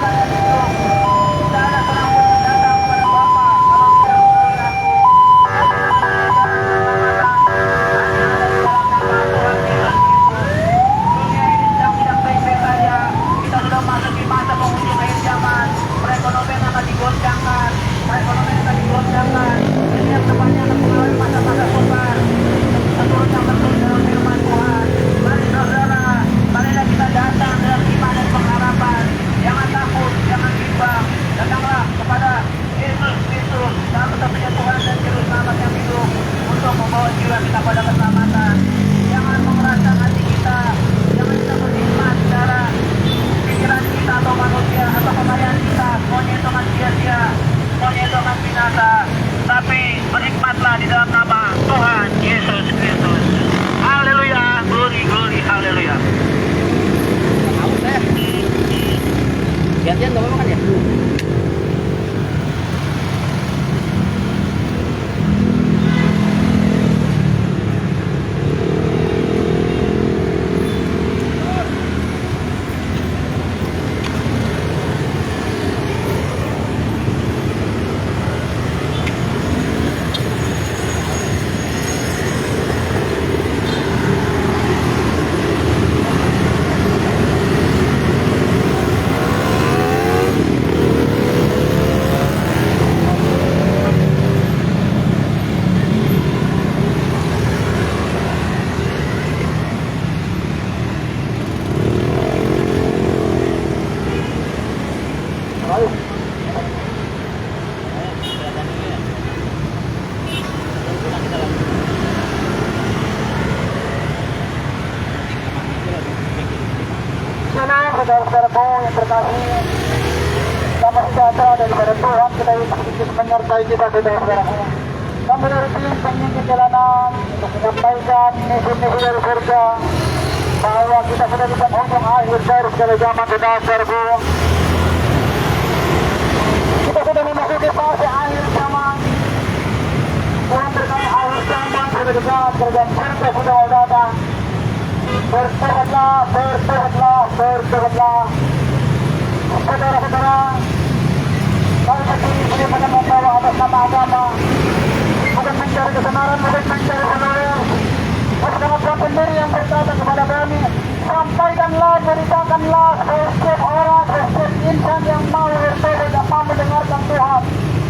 S2: Gantian nggak apa-apa kan ya?
S1: saudara-saudaraku yang berkasih, damai sejahtera daripada Tuhan kita yang sedikit menyertai kita saudara-saudaraku. Kami dari tim pemimpin jalanan untuk menyampaikan misi-misi dari surga bahwa kita sudah di penghujung akhir dari segala zaman saudara-saudaraku. Kita sudah memasuki fase akhir zaman. Tuhan berkata akhir zaman sudah dekat, kerajaan surga sudah mau datang. Bertobatlah, bertobatlah, bertobatlah. Saudara-saudara, kami berdiri sini pada membawa atas nama agama, bukan mencari kebenaran, bukan mencari kebenaran. Bersama Tuhan sendiri yang berkata kepada kami, sampaikanlah, beritakanlah setiap orang, setiap insan yang mau bertobat dan mau mendengarkan Tuhan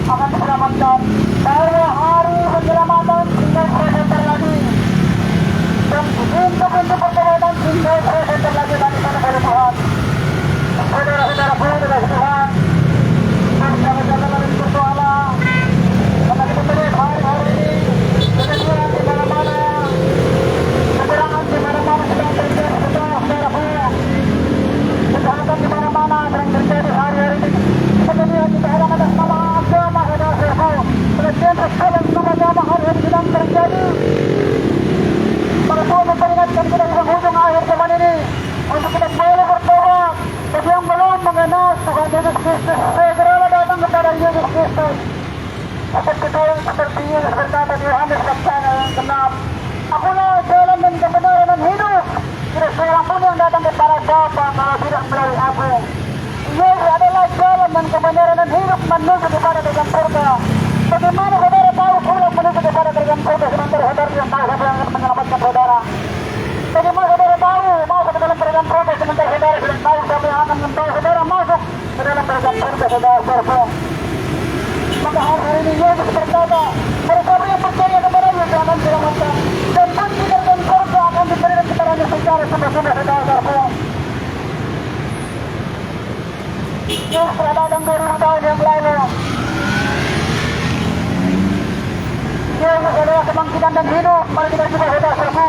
S1: akan diselamatkan. Bahwa hari penyelamatan tinggal sebentar lagi. Dan untuk pertobatan tinggal sebentar lagi bagi pada Tuhan. Saudara-saudara dari Tuhan, bersama-sama dari berdoalah, karena kita melihat hari-hari ini kebenaran di mana-mana, kebenaran di mana-mana sedang terjadi, saudara-saudaraku, kejahatan di mana-mana sedang terjadi hari-hari ini. Kita lihat di dalam atas nama agama, saudara-saudaraku, pelecehan seksual nama agama hari-hari sedang terjadi. Maka Tuhan memperingatkan kita di penghujung akhir zaman ini untuk kita boleh bertobat. Bagi yang belum mengenal Tuhan Yesus Kristus, segeralah datang kepada Yesus Kristus. Seperti Yesus berkata di Yohanes pasal yang ke-6, akulah jalan dan kebenaran dan hidup. Tidak seorang pun yang datang kepada Bapa kalau tidak melalui aku. Yesus adalah jalan dan kebenaran dan hidup menuju kepada kerajaan surga. Bagaimana saudara tahu pulang menuju kepada kerajaan surga sementara saudara yang tahu siapa yang akan menyelamatkan saudara? Bagaimana saudara tahu masuk ke dalam kerajaan surga sementara saudara tidak tahu siapa yang akan membawa saudara masuk ke dalam kerajaan surga saudara-saudara? Maka hari ini Yesus berkata, mereka yang percaya kepada Yesus akan diselamatkan dan kunci kerajaan surga akan diberikan kepadanya secara sumber-sumber saudara-saudara. Yesus telah datang 2000 tahun yang lalu. Yesus adalah kebangkitan dan hidup. Mari kita juga saudara-saudaraku.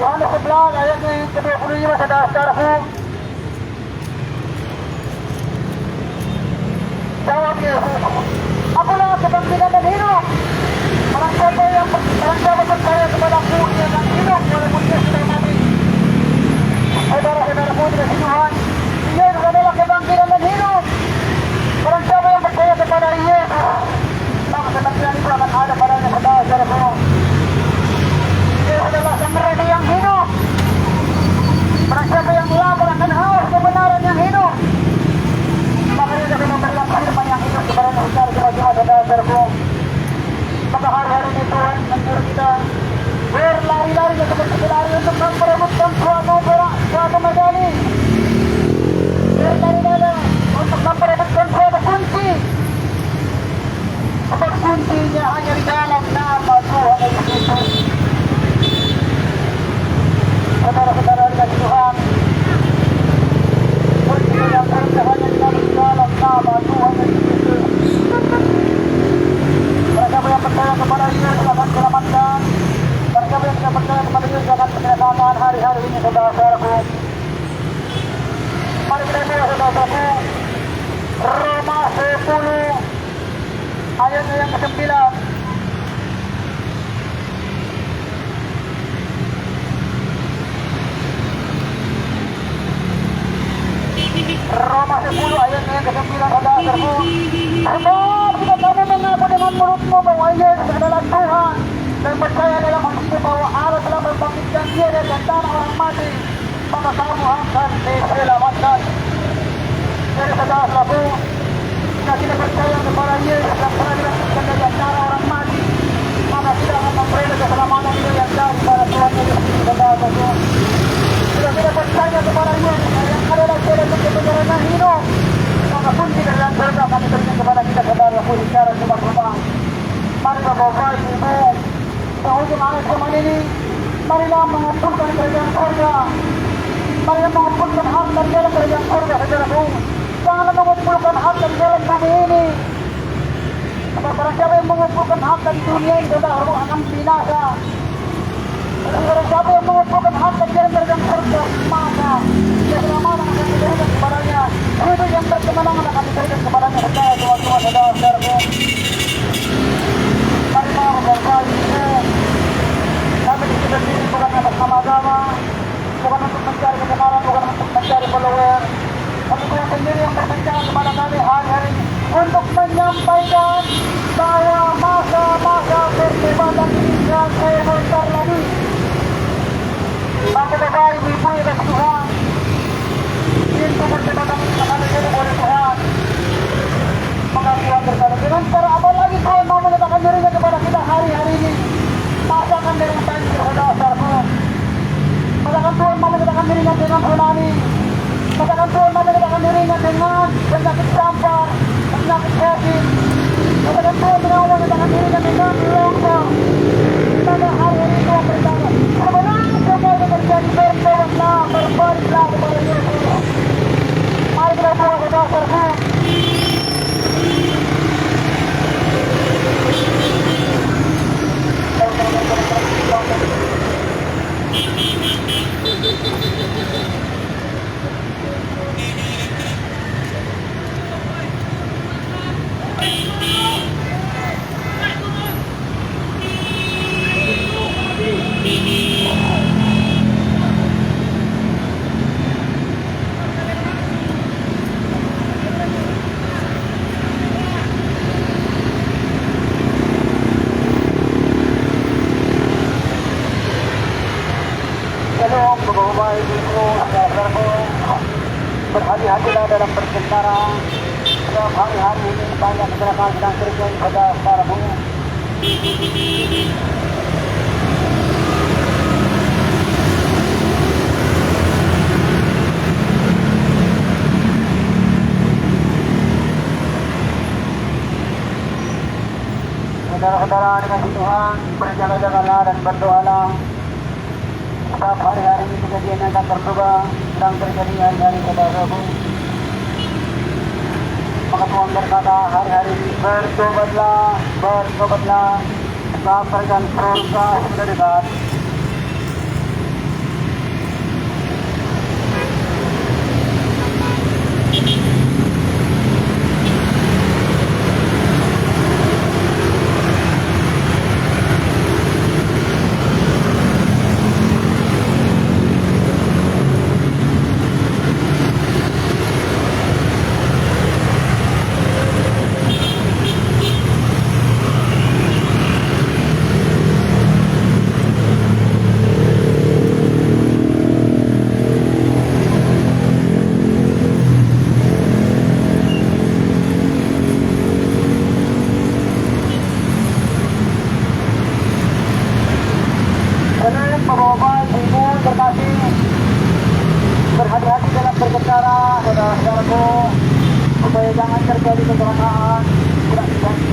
S1: Yohanes 11 ayatnya yang ke-25 saudara-saudaraku. Jawab Yesus, akulah kebangkitan dan hidup. Barang siapa percaya kepadaku, ia akan hidup walaupun dia sudah mati. Saudara-saudaraku dikasihi Tuhan, Yesus adalah kebangkitan dan hidup. Barang siapa yang percaya kepada Yesus, maka kematian itu akan ada padanya saudara-saudaraku. Yesus adalah Sang yang hidup. Barang siapa yang lapar akan haus kebenaran yang hidup, maka dia akan memberikan firman yang hidup kepada saudara-saudaraku. Maka hari-hari ini Tuhan menyuruh kita berlari-lari seperti berlari untuk memperebutkan suatu medali. Berlari-lari untuk memperebutkan suatu kunci. Sebab kuncinya hanya di dalam nama Tuhan Yesus Kristus. Saudara-saudara dikasihi Tuhan, kuncinya yang hanya di dalam nama Tuhan Yesus Kristus. Mereka yang percaya kepada Yesus akan diselamatkan. Mereka yang tidak percaya kepada Yesus akan binasaan hari-hari ini saudara-saudaraku. Mari kita lihat saudara-saudaraku, Roma 10 ayatnya yang ke-9. yang tiada di antara orang mati, maka kamu akan diselamatkan. Jadi saudara-saudaraku, jika kita percaya kepada Yesus yang pernah dilakukan dari antara orang mati, maka kita akan memperoleh keselamatan itu yang daripada Tuhan Yesus. Saudara-saudaraku, jika kita percaya kepada Yesus yang adalah jalan untuk perjalanan hidup, maka kunci dalam surga kami berikan kepada kita saudara-saudaraku secara cuma-cuma. Mari Bapak Ibu, penghujung akhir zaman ini, marilah mengumpulkan kerajaan surga. Marilah mengumpulkan harta di dalam kerajaan surga, saudaraku. Janganlah mengumpulkan harta di dalam bumi ini. Sebab barang siapa yang mengumpulkan harta di dunia ini, saudaraku, akan binasa. Dan barang siapa yang mengumpulkan harta di dalam kerajaan surga, maka keselamatan akan diberikan kepadanya. Hidup yang berkemenangan akan diberikan kepadanya. Saudara-saudaraku, marilah Bapak Ibu, kami di sini bukan atas nama agama, bukan untuk mencari kebenaran, bukan untuk mencari follower, tapi Tuhan sendiri yang berbicara kepada kami hari-hari ini untuk menyampaikan bahwa masa-masa pertobatan ini akan sebentar lagi. Maka Bapak Ibu yang kasih Tuhan, pintu pertobatan ini akan dibuka oleh Tuhan. Maka Tuhan berkata, dengan cara apa lagi Tuhan mau menyatakan dirinya kepada kita hari-hari ini? Masakan dengan banjir, saudara-saudaraku. Masakan Tuhan mau menyatakan dirinya dengan tsunami. Masakan Tuhan mau menyatakan dirinya dengan penyakit campak, penyakit COVID. Masakan Tuhan mau menyatakan dirinya dengan lockdown. Pada hari-hari Tuhan berkata, sebenarnya semuanya terjadi, bertobatlah, berbaliklah kepada Yesus. Mari kita buat saudara-saudaraku. Shalom, Bapak Ibu, saudara-saudaraku, berhati-hatilah dalam berkendara. Setiap hari-hari ini banyak kecelakaan sedang terjadi pada saudaraku. Saudara-saudara dikasihi Tuhan, berjaga-jagalah dan berdoalah. Setiap hari-hari ini kejadian yang akan terduga sedang terjadi hari-hari pada Rabu. Maka Tuhan berkata hari-hari ini bertobatlah, bertobatlah, sebab kerajaan surga sudah dekat. Bapak Ibu terkasih, berhati-hati dalam berkendara, saudara-saudaraku, supaya jangan terjadi kecelakaan,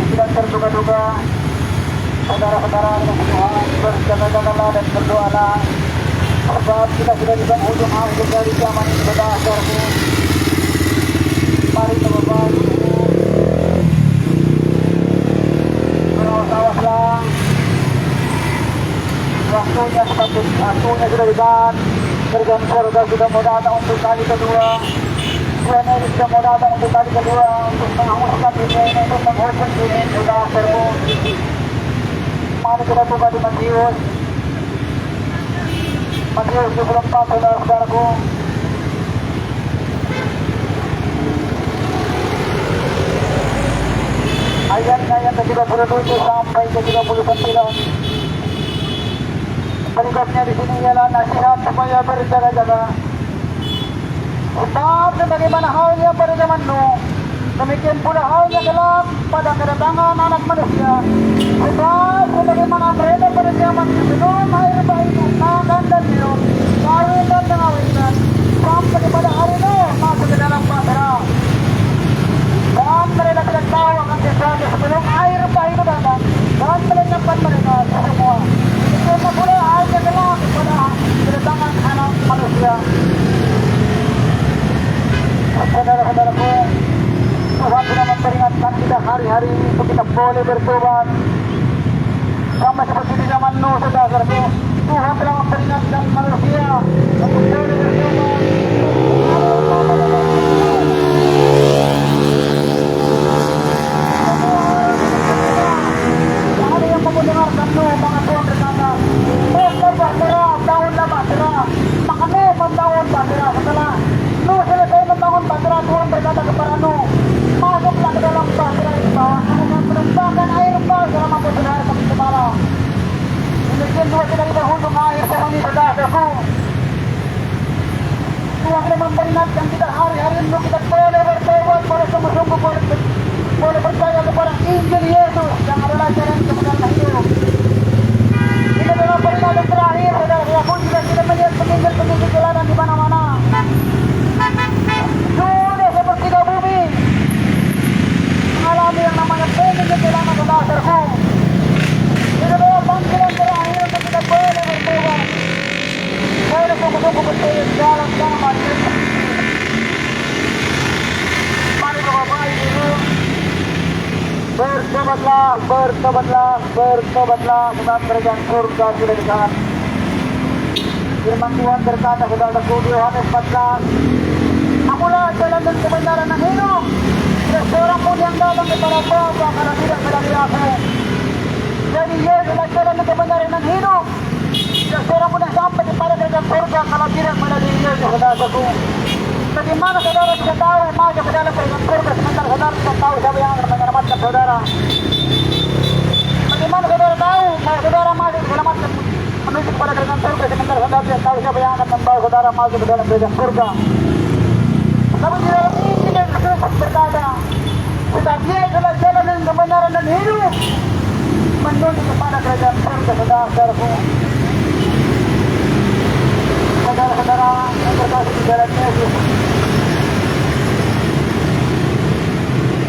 S1: tidak terduga-duga. Saudara-saudara dengan Tuhan, berjaga-jagalah dan berdoalah, sebab kita sudah di penghujung akhir dari zaman ini, saudara-saudaraku. Mari Bapak Ibu, berawas-awaslah. Waktunya sudah dekat. Kerjaan surga sudah mau datang untuk kali kedua. Tuhan Yesus sudah mau datang untuk kali kedua, untuk menghanguskan dunia ini, untuk menghukum dunia ini, saudara-saudaraku. Mari kita buka di Matius 24, saudara-saudaraku. Ayat-ayat ke-37 sampai ke-39. Berikutnya di sini ialah nasihat supaya berjaga-jaga. Sebab sebagaimana halnya pada zaman Nuh, demikian pula halnya kelak pada kedatangan anak manusia. Sebab sebagaimana mereka pada zaman sebelum air bah itu makan dan minum, kawin dan mengawinkan, sampai kepada hari Nuh masuk ke dalam bahtera. Dan mereka tidak tahu akan sesuatu sebelum air bah itu datang dan melenyapkan mereka semua. Demikian pula halnya kelak pada kedatangan anak manusia. Saudara-saudaraku, Tuhan sudah memperingatkan kita hari-hari ini untuk kita boleh bertobat. Sama seperti di zaman Nuh, saudara-saudaraku, Tuhan telah memperingatkan manusia untuk boleh bertobat. Ada yang mendengarkan Nuh, maka Tuhan berkata, "Tahunlah bahtera, tahunlah bahtera." Maka Nuh membangun bahtera. Setelah Nuh selesai membangun bahtera, Tuhan berkata kepada Nuh, "Masuklah ke dalam bahtera itu bawah, kemudian menumpahkan air bah selama bersaudara sampai kepala." Demikian juga kita di penghujung air zaman ini, saudaraku. Tuhan sudah memperingatkan kita hari-hari untuk kita boleh bertobat, boleh sungguh-sungguh boleh percaya kepada Injil Yesus yang adalah jalan kebenaran hidup. Ini adalah peringatan terakhir, saudara-saudaraku, jika kita melihat penginjil-penginjil jalanan di mana-mana. Sudah sepertiga bumi mengalami yang namanya penginjil jalanan, saudara-saudaraku. Ini adalah panggilan terakhir untuk kita boleh bertobat, boleh sungguh-sungguh percaya dalam nama Yesus. Mari Bapak Ibu, bertobatlah, bertobatlah, bertobatlah, sebab kerajaan surga sudah dekat. Firman Tuhan berkata, saudara-saudaraku, di Yohanes 14, "Akulah jalan dan kebenaran dan hidup. Tidak seorang pun yang datang kepada Bapa karena tidak melalui aku." Jadi Yesus adalah jalan dan kebenaran dan hidup. Tidak seorang pun yang sampai kepada kerajaan surga kalau tidak melalui Yesus, saudara-saudaraku. Bagaimana saudara bisa tahu masuk ke dalam kerajaan surga sementara saudara tidak tahu siapa yang akan menyelamatkan saudara? Bagaimana saudara tahu kalau saudara masuk diselamatkan menuju kepada kerajaan surga sementara saudara tidak tahu siapa yang akan membawa saudara masuk ke dalam kerajaan surga? Tapi di dalam Injil Yesus berkata, "Sebab Dia adalah jalan dan kebenaran dan hidup menuju kepada kerajaan surga." Saudara-saudaraku, saudara-saudara yang berkasih di dalam Yesus,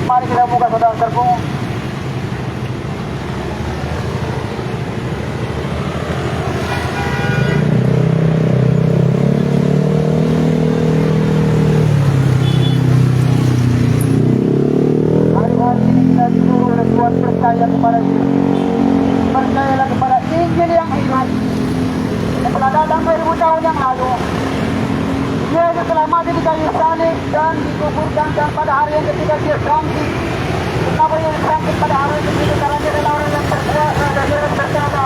S1: mari kita buka, saudara-saudaraku, hari-hari ini kita disuruh oleh Tuhan percaya kepada Yesus. Percayalah kepada Injil yang hidup yang telah datang 2000 tahun yang lalu. Yesus telah mati di kayu salib dan dikuburkan, dan pada hari yang ketiga Dia bangkit. Kenapa Dia bangkit pada hari yang ketiga? Karena Dia adalah orang yang berkuasa, dan Dia berkata,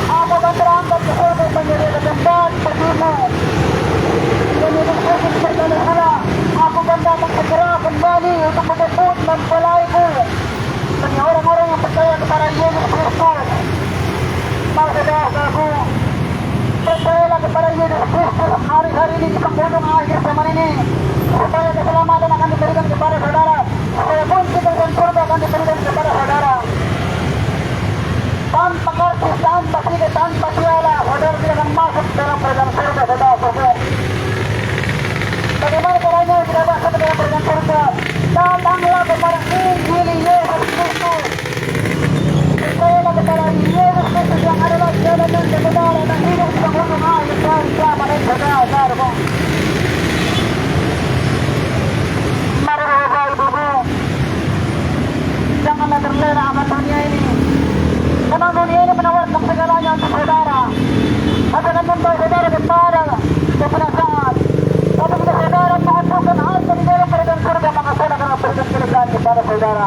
S1: "Aku akan terangkat ke surga menyediakan tempat bagimu. Dan Yesus Kristus berkata pula, aku akan datang segera kembali untuk menjemput mempelaiku." Bagi orang-orang yang percaya kepada Yesus Kristus, maka saudara-saudaraku, percayalah kepada Yesus Kristus hari-hari ini di penghujung akhir zaman ini, supaya keselamatan akan diberikan kepada saudara, supaya kunci kerajaan surga akan diberikan kepada saudara. Tanpa karcis, tanpa tiga, tanpa piala, saudara tidak akan masuk dalam kerajaan surga, saudara-saudara. Bagaimana caranya tidak masuk ke dalam kerajaan surga? Datanglah kepada Injil Yesus Kristus. Percayalah kepada Yesus Kristus yang adalah jalan dan kebenaran dan hidup di penghujung akhir zaman ini, saudara-saudaraku. Mari Bapak Ibu, janganlah terlena akan dunia ini. Memang dunia ini menawarkan segalanya untuk saudara, akan membawa saudara kepada kebinasaan. Tapi jika saudara mengumpulkan harta di dalam kerajaan surga, maka saudara akan memberikan kelegaan kepada saudara.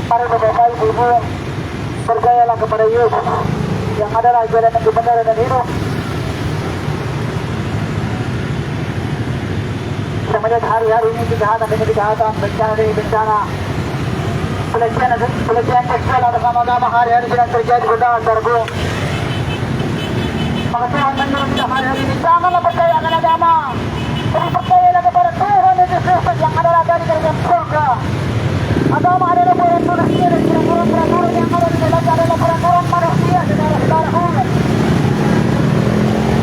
S1: Mari Bapak Ibu, percayalah kepada Yesus yang adalah jalan dan kebenaran dan hidup. Kita melihat hari-hari ini kejahatan demi kejahatan, bencana demi bencana, pelecehan seksual atas nama agama hari-hari sedang terjadi, saudara-saudaraku. Maka Tuhan menurut kita hari ini janganlah percaya akan agama, tapi percayalah kepada Tuhan Yesus Kristus yang adalah dari kerajaan surga. Agama adalah peraturan manusia dan peraturan yang ada di dalamnya adalah peraturan manusia, saudara-saudaraku.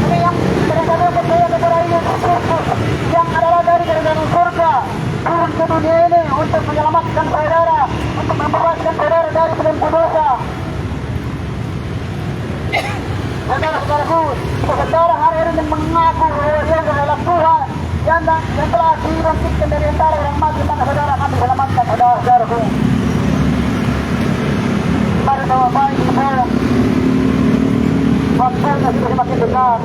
S1: Ini yang mereka percaya kepada Yesus Kristus yang adalah dari kerajaan surga turun ke dunia ini untuk menyelamatkan saudara, untuk membebaskan saudara dari belenggu dosa. Saudara-saudaraku, saudara hari ini mengaku bahwa dia adalah Tuhan yang telah dibangkitkan dari antara orang mati, maka saudara akan diselamatkan, saudara-saudaraku. Mari kita baik ibu, waktunya sudah semakin dekat.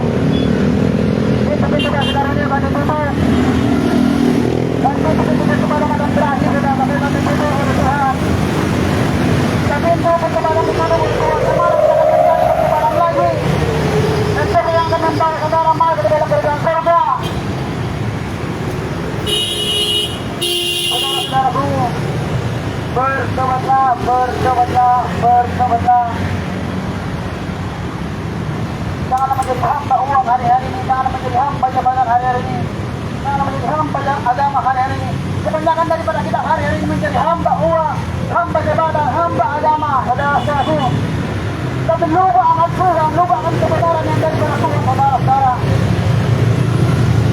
S1: Pintu-pintu saudara ini akan ditutup, dan pintu-pintu kepadamu akan berakhir, saudara, tapi akan ditutup oleh Tuhan. Dan pintu-pintu kepadamu Tuhan kemarin akan menjadi kepadamu lagi, dan siapa yang akan membawa saudara masuk ke dalam kerajaan surga. Saudara-saudaraku, bertobatlah, bertobatlah, bertobatlah. Janganlah menjadi hamba uang hari-hari ini, janganlah menjadi hamba jabatan hari-hari ini, janganlah menjadi hamba agama hari-hari ini. Kebanyakan daripada kita hari-hari ini menjadi hamba uang, hamba jabatan, hamba agama, saudara-saudaraku. Tapi lupa akan Tuhan, lupa akan kebenaran yang daripada Tuhan, saudara-saudara.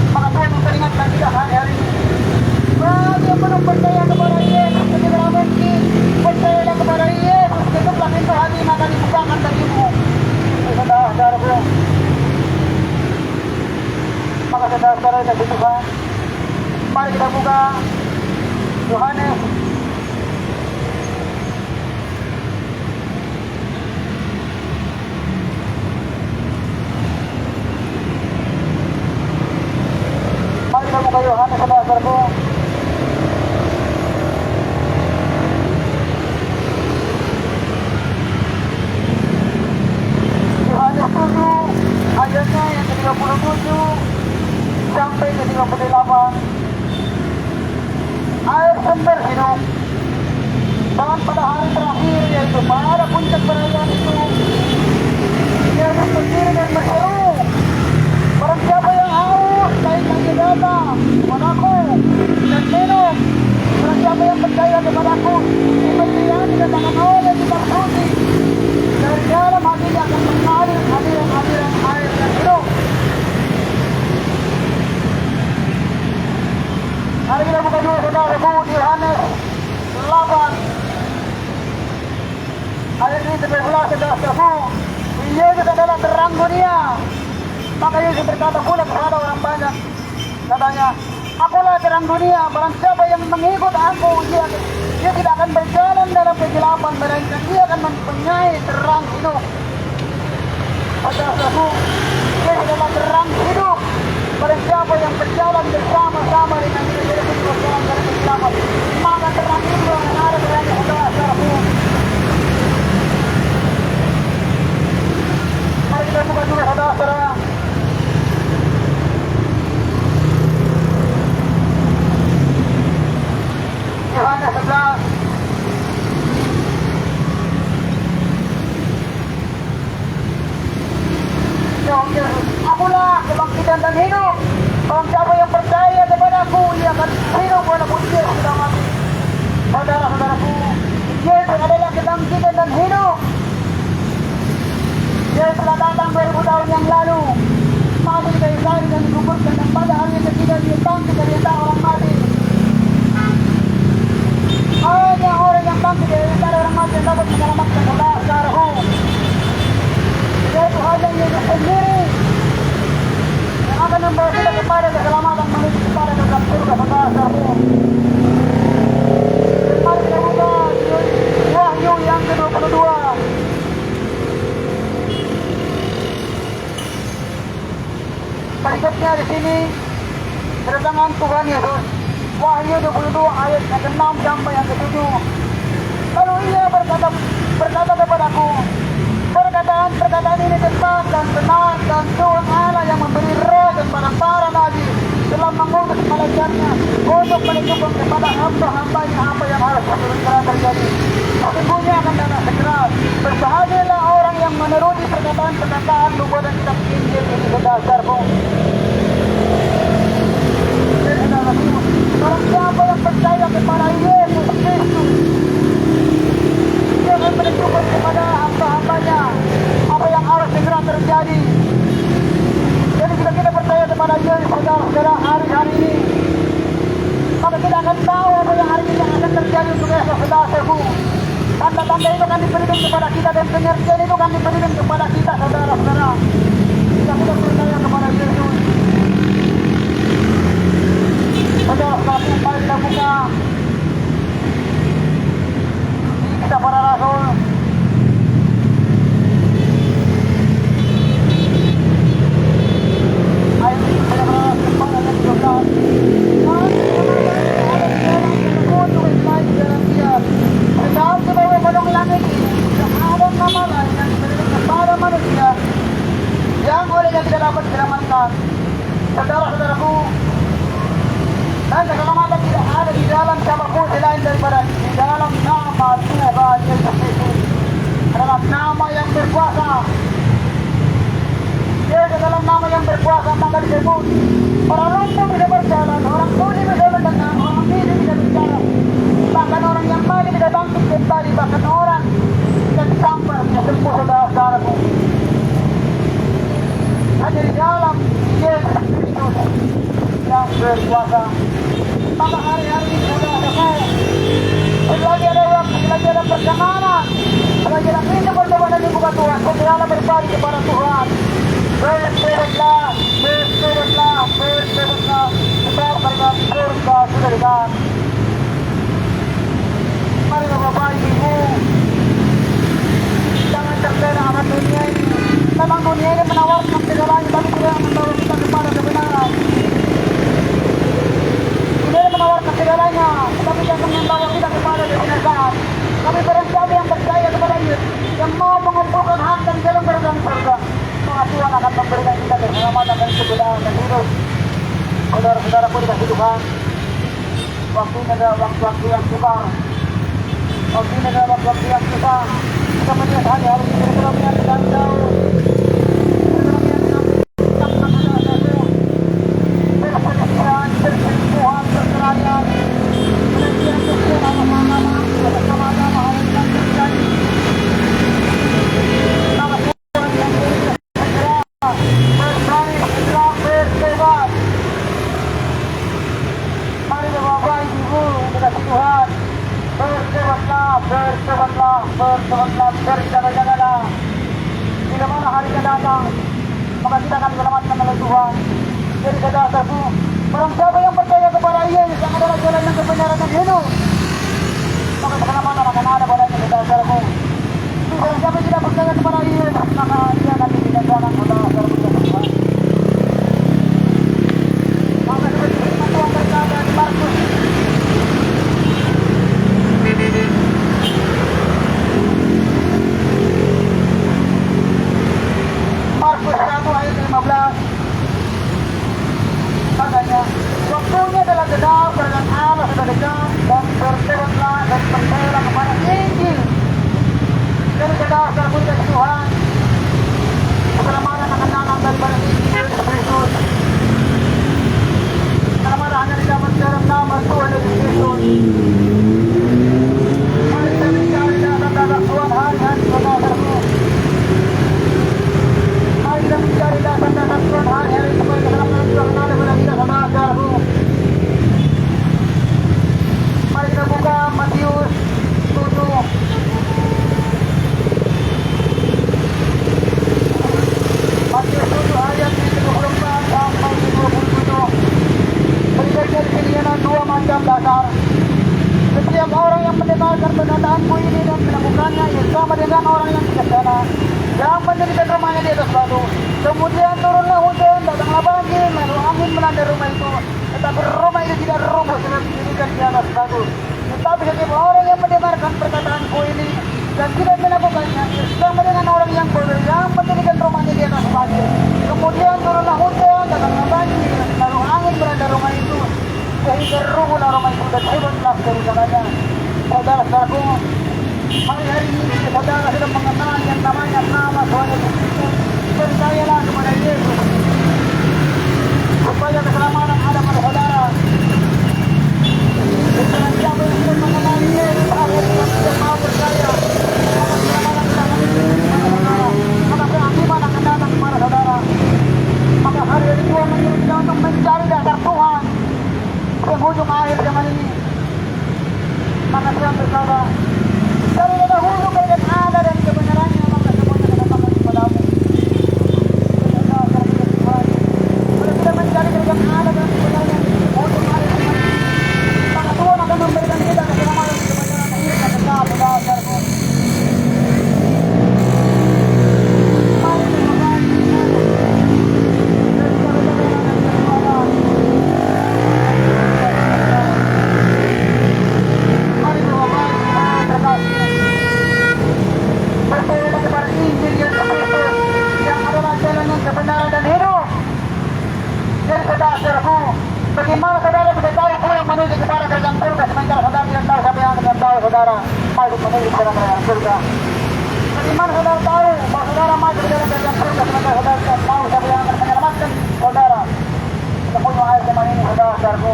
S1: Maka Tuhan memperingatkan kita hari-hari ini. Bagi yang belum percaya kepada Yesus, segera mungkin percayalah kepada Yesus, tutuplah pintu hati maka dibukakan bagimu. Saudara-saudaraku, maka saudara-saudara kita Tuhan, mari kita buka Yohanes saudara-saudaraku. Yohanes 7 ayatnya yang ke-37 sampai ke-38. Air sumber hidup. Dan pada hari terakhir, yaitu pada puncak perayaan itu, Yesus berdiri dan berseru, barang siapa yang haus, baik lagi datang kepadaku dan minum. Barang siapa yang percaya kepadaku, seperti yang dikatakan oleh kitab suci, dari dalam hatinya akan mengalir aliran air yang hidup. Mari kita buka dulu saudaraku di Yohanes 8 ayat ini 11, saudaraku. Yesus adalah terang dunia. Maka Yesus berkata pula kepada orang banyak, katanya, akulah terang dunia, barang siapa yang mengikut aku, dia tidak akan berjalan dalam kegelapan, melainkan dia akan mempunyai terang hidup. Saudaraku, Yesus adalah terang hidup. Barang siapa yang berjalan bersama-sama dengan dia, dia akan berjalan dalam kegelapan, maka terang hidup yang ada berada, saudaraku. Mari kita buka dulu, saudara-saudara. Yohanes 11 akulah kebangkitan dan hidup. Barang siapa yang percaya kepadaku, ia akan hidup walaupun dia sudah mati. Saudara-saudaraku, Yesus adalah kebangkitan dan hidup. Yesus telah datang 2000 tahun yang lalu, mati di kayu salib dan dikuburkan, dan pada hari yang ketiga dia bangkit dari antara orang mati. Hanya orang yang bangkit dari antara orang mati yang dapat menyelamatkan saudara-saudaraku. Yaitu hanya Yesus sendiri yang akan membawa kita kepada keselamatan, menuju kepada dalam surga, saudara-saudaraku. Mari kita buka Wahyu yang ke-22. Berikutnya di sini kedatangan Tuhan Yesus. Wahyu 22 ayat yang ke-6 sampai yang ke-7. Lalu ia berkata kepadaku, perkataan ini tepat dan benar, dan Tuhan Allah yang memberi roh kepada para nabi telah mengutus malaikatnya untuk menunjukkan kepada hamba-hambanya apa yang harus segera terjadi. Sesungguhnya akan datang segera. Berbahagialah orang yang menuruti perkataan-perkataan nubuatan kitab Injil ini berdasarmu. Barang siapa yang percaya kepada Yesus Kristus, dia akan menunjukkan kepada hamba-hambanya apa yang harus segera terjadi. Jadi jika kita percaya kepada Yesus saudara hari-hari ini, maka kita akan tahu apa yang hari ini akan terjadi untuk esok saudaraku. Tanda-tanda itu akan diberikan kepada kita dan pengertian itu akan diberikan kepada kita saudara-saudara. Jika kita percaya kepada Yesus, saudara-saudara, mari kita buka kita para rasul. Ayat ini saya berhasil pada ayat 12. Sebab di bawah kolong langit ini ada nama lain yang diberikan kepada manusia yang olehnya tidak dapat diselamatkan. Saudara-saudaraku, dan keselamatan tidak ada di dalam siapapun selain daripada di dalam nama Tuhan Yesus Kristus. Adalah nama yang berkuasa. Dia dalam nama yang berkuasa maka disebut orang lumpuh bisa berjalan, orang tuli bisa mendengar, orang bisu bisa bicara, bahkan orang yang mati bisa bangkit kembali, bahkan orang yang sampar bisa sembuh saudara-saudaraku. Hanya di dalam Yesus Kristus yang berkuasa. Maka hari-hari ini saudara-saudaraku, selagi ada waktu, selagi ada perjalanan, selagi ada pintu pertemanan di muka Tuhan, segeralah berbalik kepada Tuhan. Bertobatlah, bertobatlah, bertobatlah, sebab karena surga sudah dekat. Mari Bapak Ibu, jangan terlena akan dunia ini. Memang dunia ini menawarkan segalanya, tapi tidak membawa kita kepada kebenaran. Dunia ini menawarkan segalanya, tapi tidak membawa kita kepada kebenaran. Tapi barang siapa yang percaya kepada Yesus, yang mau mengumpulkan hak dan jalan berdalam surga, maka Tuhan akan memberikan kita keselamatan dan kemudahan dan hidup. Saudara-saudaraku dikasih Tuhan, waktu ini adalah waktu-waktu yang sukar. Waktu ini adalah waktu-waktu yang sukar. Kita melihat hari-hari ini ekonomian sedang jauh. Ekonomian sedang perselisihan, perselingkuhan, perceraian, penelitian nama-nama, bersama-sama hari ini terjadi. Bertobatlah, berjaga-jagalah. Bila mana hari akan datang, maka kita akan diselamatkan oleh Tuhan. Jadi saudara-saudaraku, barang siapa yang percaya kepada Yesus yang adalah jalan yang kebenaran dan hidup, maka keselamatan akan ada padanya saudara-saudaraku. Barang siapa yang tidak percaya kepada Yesus, maka dia akan dibinasakan saudara-saudaraku dan Tuhan. Maka seperti firman Tuhan berkata di Markus Markus 1 ayat 15. Makanya waktunya adalah genap dan Allah sudah dekat, dan bertobatlah dan percayalah kepada Injil. Jadi saudara-saudaraku dari Tuhan, keselamatan akan datang daripada Injil Yesus Kristus. Keselamatan hanya didapat dalam nama Tuhan Yesus Kristus. Mari kita mencari dasar-dasar Tuhan hari-hari saudara-saudaraku. Mari kita mencari dasar-dasar Tuhan hari-hari supaya keselamatan juga kenal kepada kita saudara-saudaraku. Mari kita buka Matius 7. Matius 7 ayat 24 sampai 27. Berikutnya di sini ada dua macam dasar. Setiap orang yang mendengarkan perkataanku ini dan melakukannya, ia sama dengan orang yang bijaksana yang mendirikan rumahnya di atas batu. Kemudian turunlah hujan, datanglah banjir, lalu angin melanda rumah itu. Tetapi rumah itu tidak roboh sebab didirikan di atas batu. Tetapi setiap orang yang mendengarkan perkataanku ini dan tidak melakukannya, ia sama dengan orang yang bodoh yang mendirikan rumahnya di atas pasir. Kemudian turunlah hujan, datanglah banjir, lalu angin melanda namanya nama Tuhan Yesus Kristus. Percayalah kepada Yesus supaya keselamatan ada pada saudara. Dengan siapa yang sudah mengenal Yesus, akhirnya tidak mau percaya. Maka keselamatan kita akan kepada saudara. Maka kehakiman akan datang kepada saudara. Maka hari ini Tuhan menyuruh kita untuk mencari dasar Tuhan penghujung akhir zaman ini. Maka Tuhan berkata, dari dahulu kalian ada dan kebenarannya, maka semuanya akan datang kepadamu. Kalau kita mencari kalian ada dan kebenarannya, penghujung akhir zaman ini, maka Tuhan akan memberikan kita keselamatan dan kebenaran ini kata dasarku. Mari berdoa. Percayalah kepada Injil Yesus Kristus yang adalah jalan yang kebenaran dan hidup. Jadi saudaraku, bagaimana saudara bisa tahu pun yang menuju kepada kerajaan surga sementara saudara tidak tahu siapa yang akan tahu saudara maju menuju kepada kerajaan surga? Bagaimana saudara tahu bahwa saudara maju ke dalam kerajaan surga sementara saudara tidak tahu siapa yang akan menyelamatkan saudara? Semuanya air zaman ini saudaraku.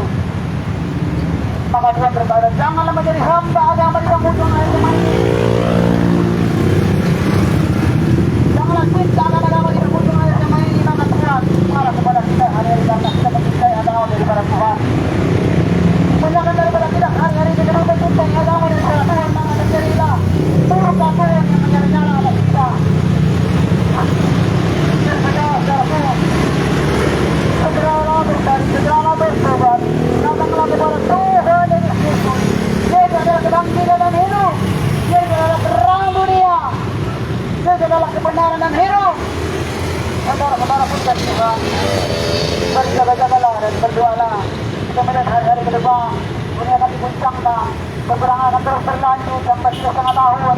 S1: Maka Tuhan berkata, janganlah menjadi hamba agama di penghujung akhir zaman ini. Janganlah cinta akan agama di penghujung akhir zaman ini. Maka Tuhan marah kepada kita hari-hari karena kita mencintai agama daripada Tuhan. Menyakan daripada kita hari-hari kita mencintai agama daripada Tuhan. Maka terjadilah murka Tuhan yang menyala-nyala atas kita. Dan saudara-saudaraku, segeralah berbalik, segeralah bertobat, datanglah kepada Tuhan Yesus Kristus. Dia adalah kebangkitan dan hidup. Dia adalah terang dunia. Dia adalah kebenaran dan hidup. Saudara-saudara pun dan Tuhan, berjaga-jagalah dan berdoalah. Kita melihat hari-hari ke depan, dunia akan diguncangkan, peperangan akan terus berlanjut sampai 3,5 tahun.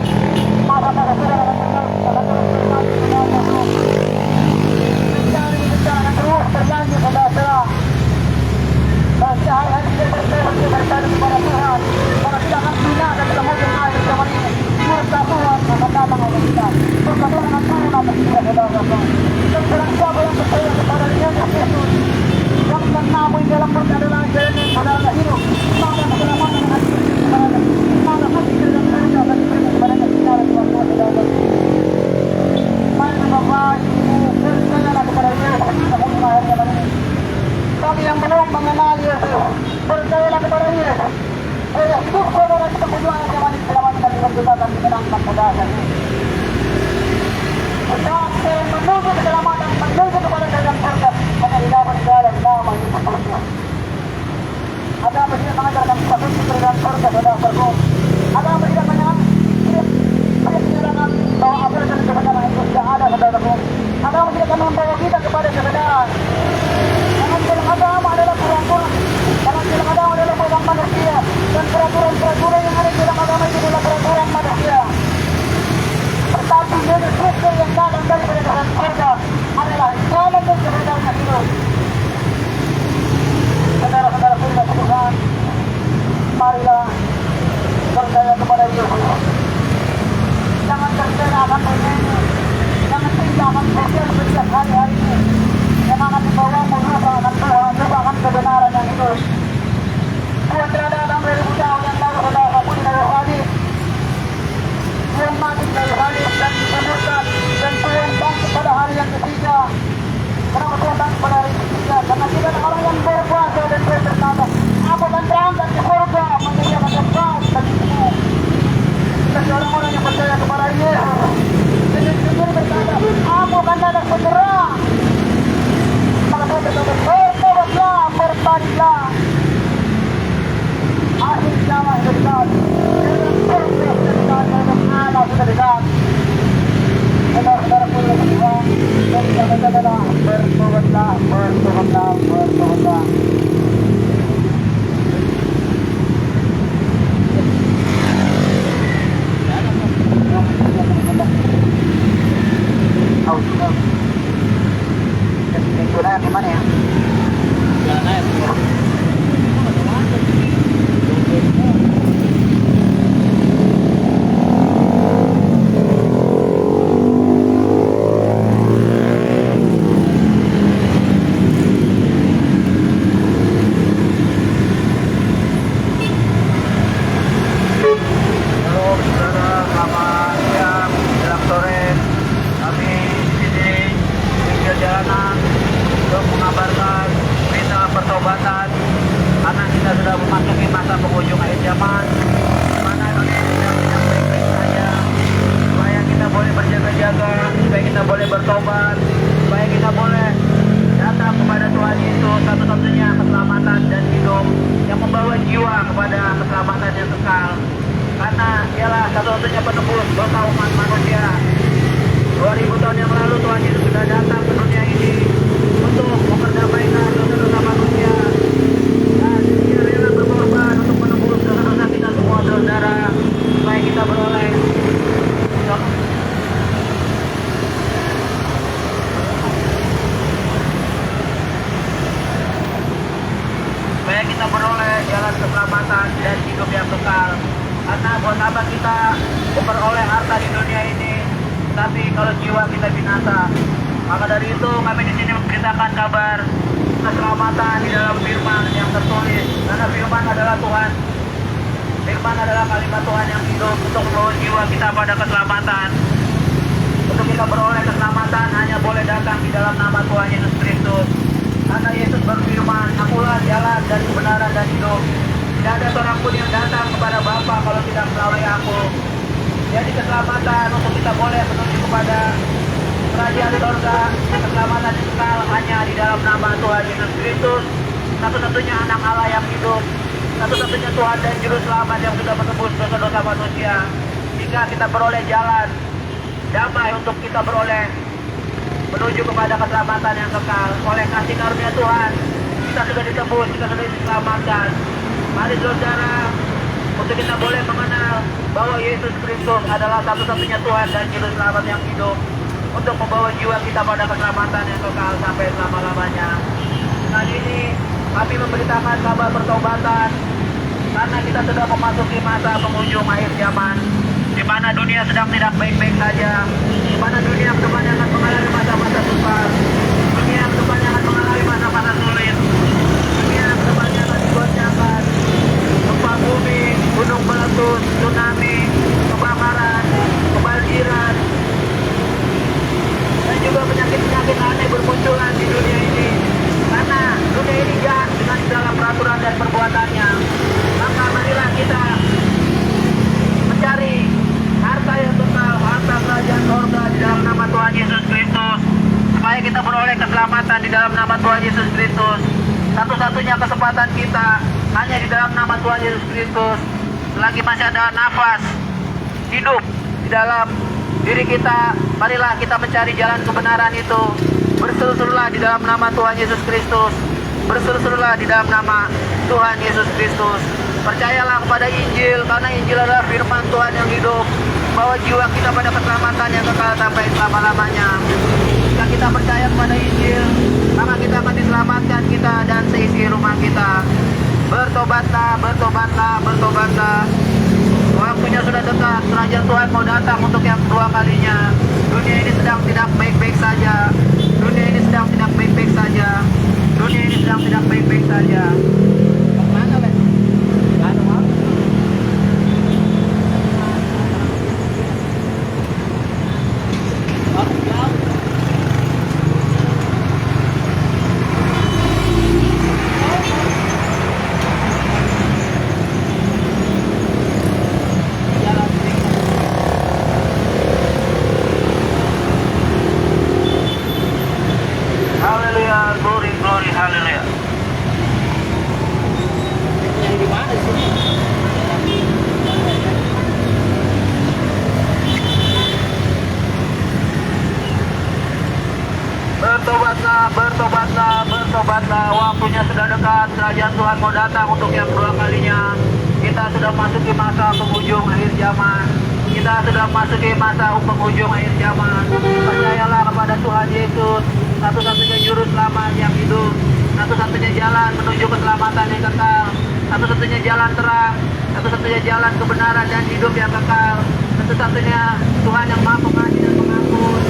S1: Masa-masa sudah akan terus berlanjut. Bencana akan terus berlanjut, saudara-saudara. Dan sehari-hari kita berkata kepada Tuhan, maka kita akan bina dan penghujung akhir zaman ini. Murka Tuhan akan datang kepada kita. Murka Tuhan akan turun atas kita, saudara-saudara. Dan barang siapa yang percaya kepada Yesus Kristus, yang menamui dalam murka adalah jalan yang saudara hidup, maka keselamatan akan diberikan kepada kita. Maka hati dan surga akan diberikan kepada kita, saudara-saudara. Mari Bapak, Ibu, percayalah kepada Yesus di penghujung akhir zaman ini. Kami yang belum mengenal Yesus, percayalah kepada Yesus. Hidup saudara di penghujung akhir zaman ini diselamatkan, diberkati, dimenangkan saudara. Sampai menuju keselamatan, menuju kepada kerajaan surga, maka didapat dalam nama Yesus Kristus. Agama tidak mengajarkan kita untuk kerajaan surga, saudara-saudaraku. Agama tidak menyerahkan bahwa apa yang kebenaran itu tidak ada, saudara-saudaraku. Agama tidak akan membawa kita kepada kebenaran. Karena dalam agama adalah peraturan. Karena dalam agama adalah peraturan manusia. Dan peraturan-peraturan yang ada dalam agama itu adalah peraturan manusia. Tetapi Yesus Kristus yang datang daripada kerajaan surga adalah jalan dan kebenaran hidup. Saudara-saudaraku dan Tuhan, marilah percaya kepada Yesus. Jangan percaya akan bernyanyi, jangan cinta akan sosial setiap hari-hari ini. Yang akan dibawamu lupakan Tuhan, lupakan kebenaran yang hidup. Tuhan telah datang dari tahun yang lalu, saudara pun dari hadis. Tuhan mati dari hadis dan dikuburkan, dan Tuhan bangkit pada hari yang ketiga. Kenapa Tuhan bangkit pada hari ketiga? Karena kita adalah orang yang berpuasa dan berkata, aku akan berangkat ke surga menyediakan tempat bagimu. Bagi orang-orang yang percaya kepada Yesus, Yesus sendiri berkata, aku akan datang segera. Maka Tuhan berkata, bertobatlah, berbaliklah. Akhir zaman sudah dekat. Surga sudah dekat, dan Allah sudah dekat. Saudara-saudaraku yang Tuhan, bertobatlah, bertobatlah, bertobatlah, bertobatlah. Jalan gimana ya? Jalan aja.
S2: boleh bertobat, supaya kita boleh datang kepada Tuhan Yesus, satu-satunya keselamatan dan hidup yang membawa jiwa kepada keselamatan yang kekal. Karena ialah satu-satunya penebus dosa umat manusia. 2000 tahun yang lalu Tuhan Yesus sudah datang ke dunia ini untuk memperdamaikan dosa-dosa manusia, dan Dia rela berkorban untuk menebus dosa-dosa kita semua, saudara, supaya kita beroleh jalan keselamatan dan hidup yang kekal. Karena buat apa kita memperoleh harta di dunia ini, tapi kalau jiwa kita binasa? Maka dari itu kami di sini memberitakan kabar keselamatan di dalam firman yang tertulis. Karena firman adalah Tuhan. Firman adalah kalimat Tuhan yang hidup untuk membawa jiwa kita pada keselamatan. Untuk kita beroleh keselamatan hanya boleh datang di dalam nama Tuhan Yesus Kristus. Karena Yesus berfirman, "Akulah jalan dan kebenaran dan hidup. Tidak ada seorang pun yang datang kepada Bapa kalau tidak melalui Aku." Jadi keselamatan untuk kita boleh menuju kepada kerajaan di surga, keselamatan yang kekal hanya di dalam nama Tuhan Yesus Kristus, satu-satunya anak Allah yang hidup, satu-satunya Tuhan dan Juru Selamat yang sudah menebus dosa-dosa manusia, sehingga kita beroleh jalan damai untuk kita beroleh menuju kepada keselamatan yang kekal. Oleh kasih karunia Tuhan, kita sudah ditebus, kita sudah diselamatkan. Mari saudara, untuk kita boleh mengenal bahwa Yesus Kristus adalah satu-satunya Tuhan dan Juru Selamat yang hidup untuk membawa jiwa kita pada keselamatan yang kekal sampai selama-lamanya. Kali ini kami memberitakan kabar pertobatan karena kita sudah memasuki masa penghujung akhir zaman, di mana dunia sedang tidak baik-baik saja, di mana dunia kedepannya akan mengalami masa-masa sukar, dunia kedepannya akan mengalami masa-masa sulit, dunia kedepannya akan digoncangkan gempa bumi, gunung meletus, tsunami, kebakaran, kebanjiran, dan juga penyakit-penyakit aneh bermunculan di dunia ini. Karena dunia ini jahat dengan segala peraturan dan perbuatannya, maka marilah kita mencari harta yang kekal, harta kerajaan surga di dalam nama Tuhan Yesus Kristus, supaya kita beroleh keselamatan di dalam nama Tuhan Yesus Kristus. Satu-satunya kesempatan kita hanya di dalam nama Tuhan Yesus Kristus. Selagi masih ada nafas hidup di dalam diri kita, marilah kita mencari jalan kebenaran itu. Berseru-serulah di dalam nama Tuhan Yesus Kristus. Berseru-serulah di dalam nama Tuhan Yesus Kristus. Percayalah kepada Injil, karena Injil adalah firman Tuhan yang hidup, bawa jiwa kita pada keselamatan yang kekal sampai selama-lamanya. Jika kita percaya kepada Injil, maka kita akan diselamatkan, kita dan seisi rumah kita. Bertobatlah, bertobatlah, bertobatlah. Waktunya sudah dekat, kerajaan Tuhan mau datang untuk yang kedua kalinya. Dunia ini sedang tidak baik-baik saja. Dunia ini sedang tidak baik-baik saja. Dunia ini sedang tidak baik-baik saja. Mana, Le? Anu, Mam? Haleluya, glory, glory, haleluya. Yang di mana sini? Bertobatlah, bertobatlah, bertobatlah. Waktunya sudah dekat, kerajaan Tuhan mau datang untuk yang kedua kalinya. Kita sudah masuki masa penghujung akhir zaman. Kita sudah masuki masa penghujung akhir zaman. Percayalah kepada Tuhan Yesus, satu-satunya juru selamat yang hidup, satu-satunya jalan menuju keselamatan yang kekal, satu-satunya jalan terang, satu-satunya jalan kebenaran dan hidup yang kekal, satu-satunya Tuhan yang maha pengasih dan pengampun,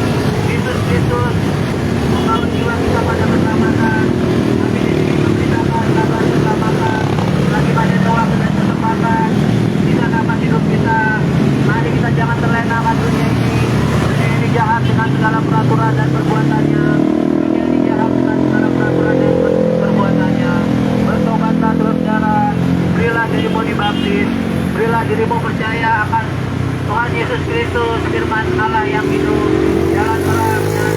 S2: Yesus Kristus, membawa jiwa kita pada keselamatan. Kami di sini memberitakan kabar keselamatan. Lagi banyak waktu dan kesempatan kita dapat hidup kita. Mari kita jangan terlena akan dunia ini. Dunia ini jahat dengan segala peraturan dan perbuatannya. Dunia ini jahat dengan segala peraturan dan perbuatannya. Bertobatlah saudara. Berilah dirimu dibaptis. Berilah dirimu percaya akan Tuhan Yesus Kristus, firman Allah yang hidup, jalan terang, jalan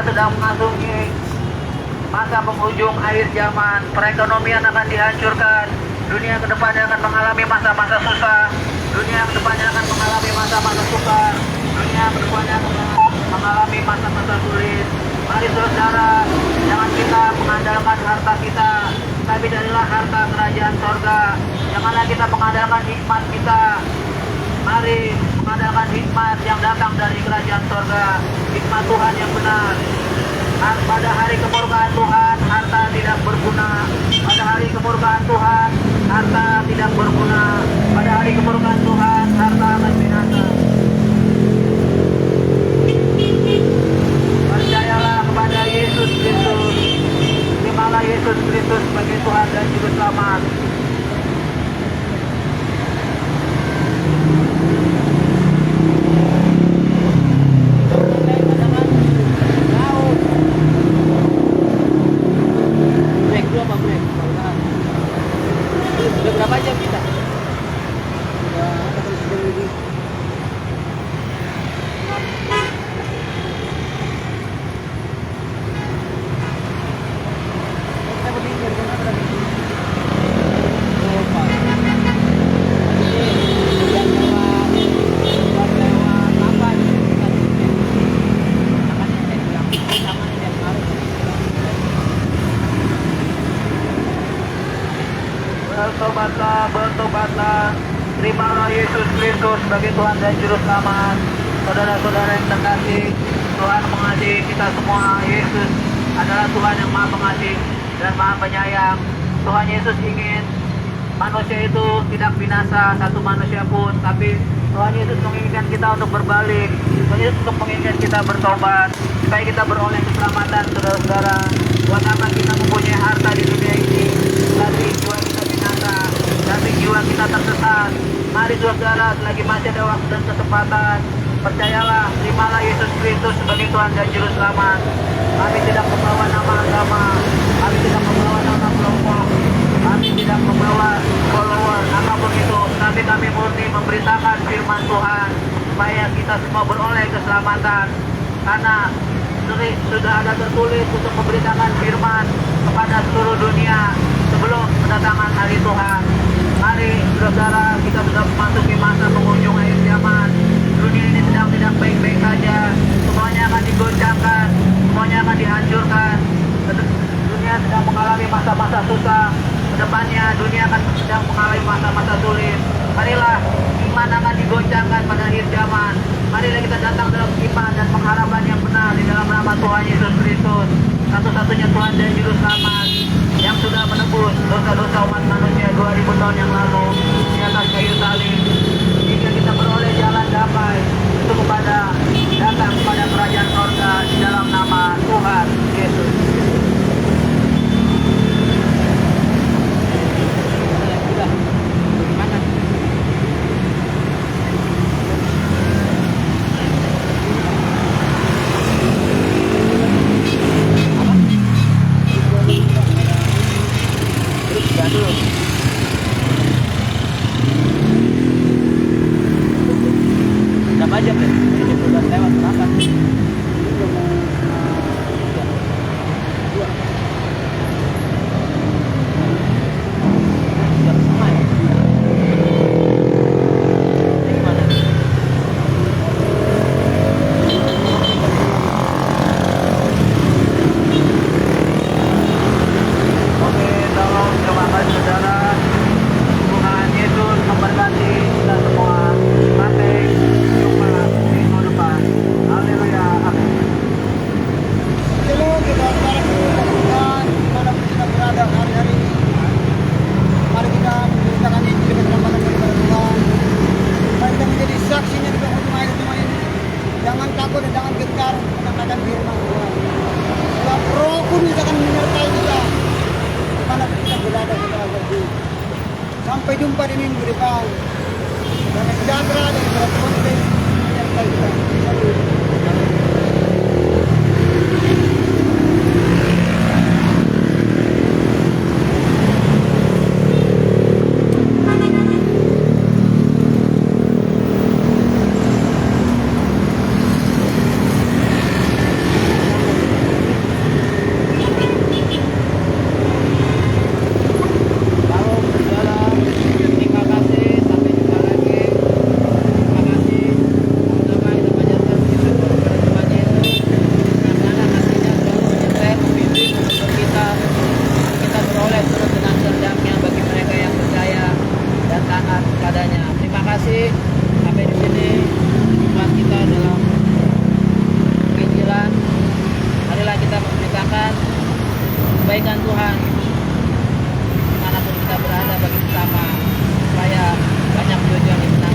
S2: sedang memasuki masa penghujung akhir zaman. Perekonomian akan dihancurkan. Dunia kedepannya akan mengalami masa-masa susah. Dunia kedepannya akan mengalami masa-masa sukar. Dunia kedepannya akan mengalami masa-masa sulit. Mari saudara, jangan kita mengandalkan harta kita, tapi darilah harta kerajaan sorga. Janganlah kita mengandalkan hikmat kita. Mari mengandalkan hikmat yang datang dari kerajaan sorga, hikmat Tuhan yang benar. Pada hari kemurkaan Tuhan, harta tidak berguna. Pada hari kemurkaan Tuhan, harta tidak berguna. Pada hari kemurkaan Tuhan, harta akan binasa. Percayalah kepada Yesus Kristus. Terimalah Yesus Kristus sebagai Tuhan dan Juru Selamat.
S1: Udah berapa jam kita? Udah ada sejam lebih. Kita berdiri di sana berapa? Oh, Pak. Yang lewat apa ini? Namanya saya bilang, namanya yang harus.
S2: Bertobatlah, bertobatlah. Terimalah Yesus Kristus sebagai Tuhan dan Juru Selamat. Saudara-saudara yang terkasih, Tuhan mengasihi kita semua. Yesus adalah Tuhan yang Maha Pengasih dan Maha Penyayang. Tuhan Yesus ingin manusia itu tidak binasa, satu manusia pun, tapi Tuhan Yesus menginginkan kita untuk berbalik. Tuhan Yesus untuk menginginkan kita bertobat, supaya kita beroleh keselamatan, saudara-saudara. Buat apa kita mempunyai harta di dunia ini, tapi jiwa kita binasa, tapi jiwa kita tersesat. Mari saudara, selagi masih ada waktu dan kesempatan, percayalah, terimalah Yesus Kristus sebagai Tuhan dan Juru Selamat. Kami tidak membawa nama agama, kami tidak membawa nama kelompok, kami tidak membawa follower, apapun itu, tapi kami murni memberitakan firman Tuhan, supaya kita semua beroleh keselamatan. Karena sudah ada tertulis untuk memberitakan firman kepada seluruh dunia sebelum kedatangan hari Tuhan. Mari saudara, kita sudah memasuki masa penghujung akhir zaman. Dunia ini sedang tidak baik-baik saja. Semuanya akan digoncangkan, semuanya akan dihancurkan. Dunia sedang mengalami masa-masa susah. Kedepannya dunia akan sedang mengalami masa-masa sulit. Marilah iman akan digoncangkan pada akhir zaman. Marilah kita datang dalam iman dan pengharapan yang benar di dalam nama Tuhan Yesus Kristus, satu-satunya Tuhan dan Juru Selamat yang sudah menebus dosa-dosa umat manusia 2000 tahun yang lalu di atas kayu salib, hingga kita beroleh jalan damai untuk datang kepada kerajaan sorga di dalam nama Tuhan Yesus.
S1: Berapa jam deh? Jam 12 lewat berapa? Jangan takut dan jangan gentar mengatakan firman Tuhan. Sebab Roh Kudus akan menyertai kita mana kita berada pada hari. Sampai jumpa di minggu depan. Damai sejahtera dan berkonten menyertai kita.
S3: kasih sampai di sini buat kita dalam penginjilan. Marilah kita memberitakan kebaikan Tuhan dimanapun kita berada bagi sesama, supaya banyak tujuan yang benar.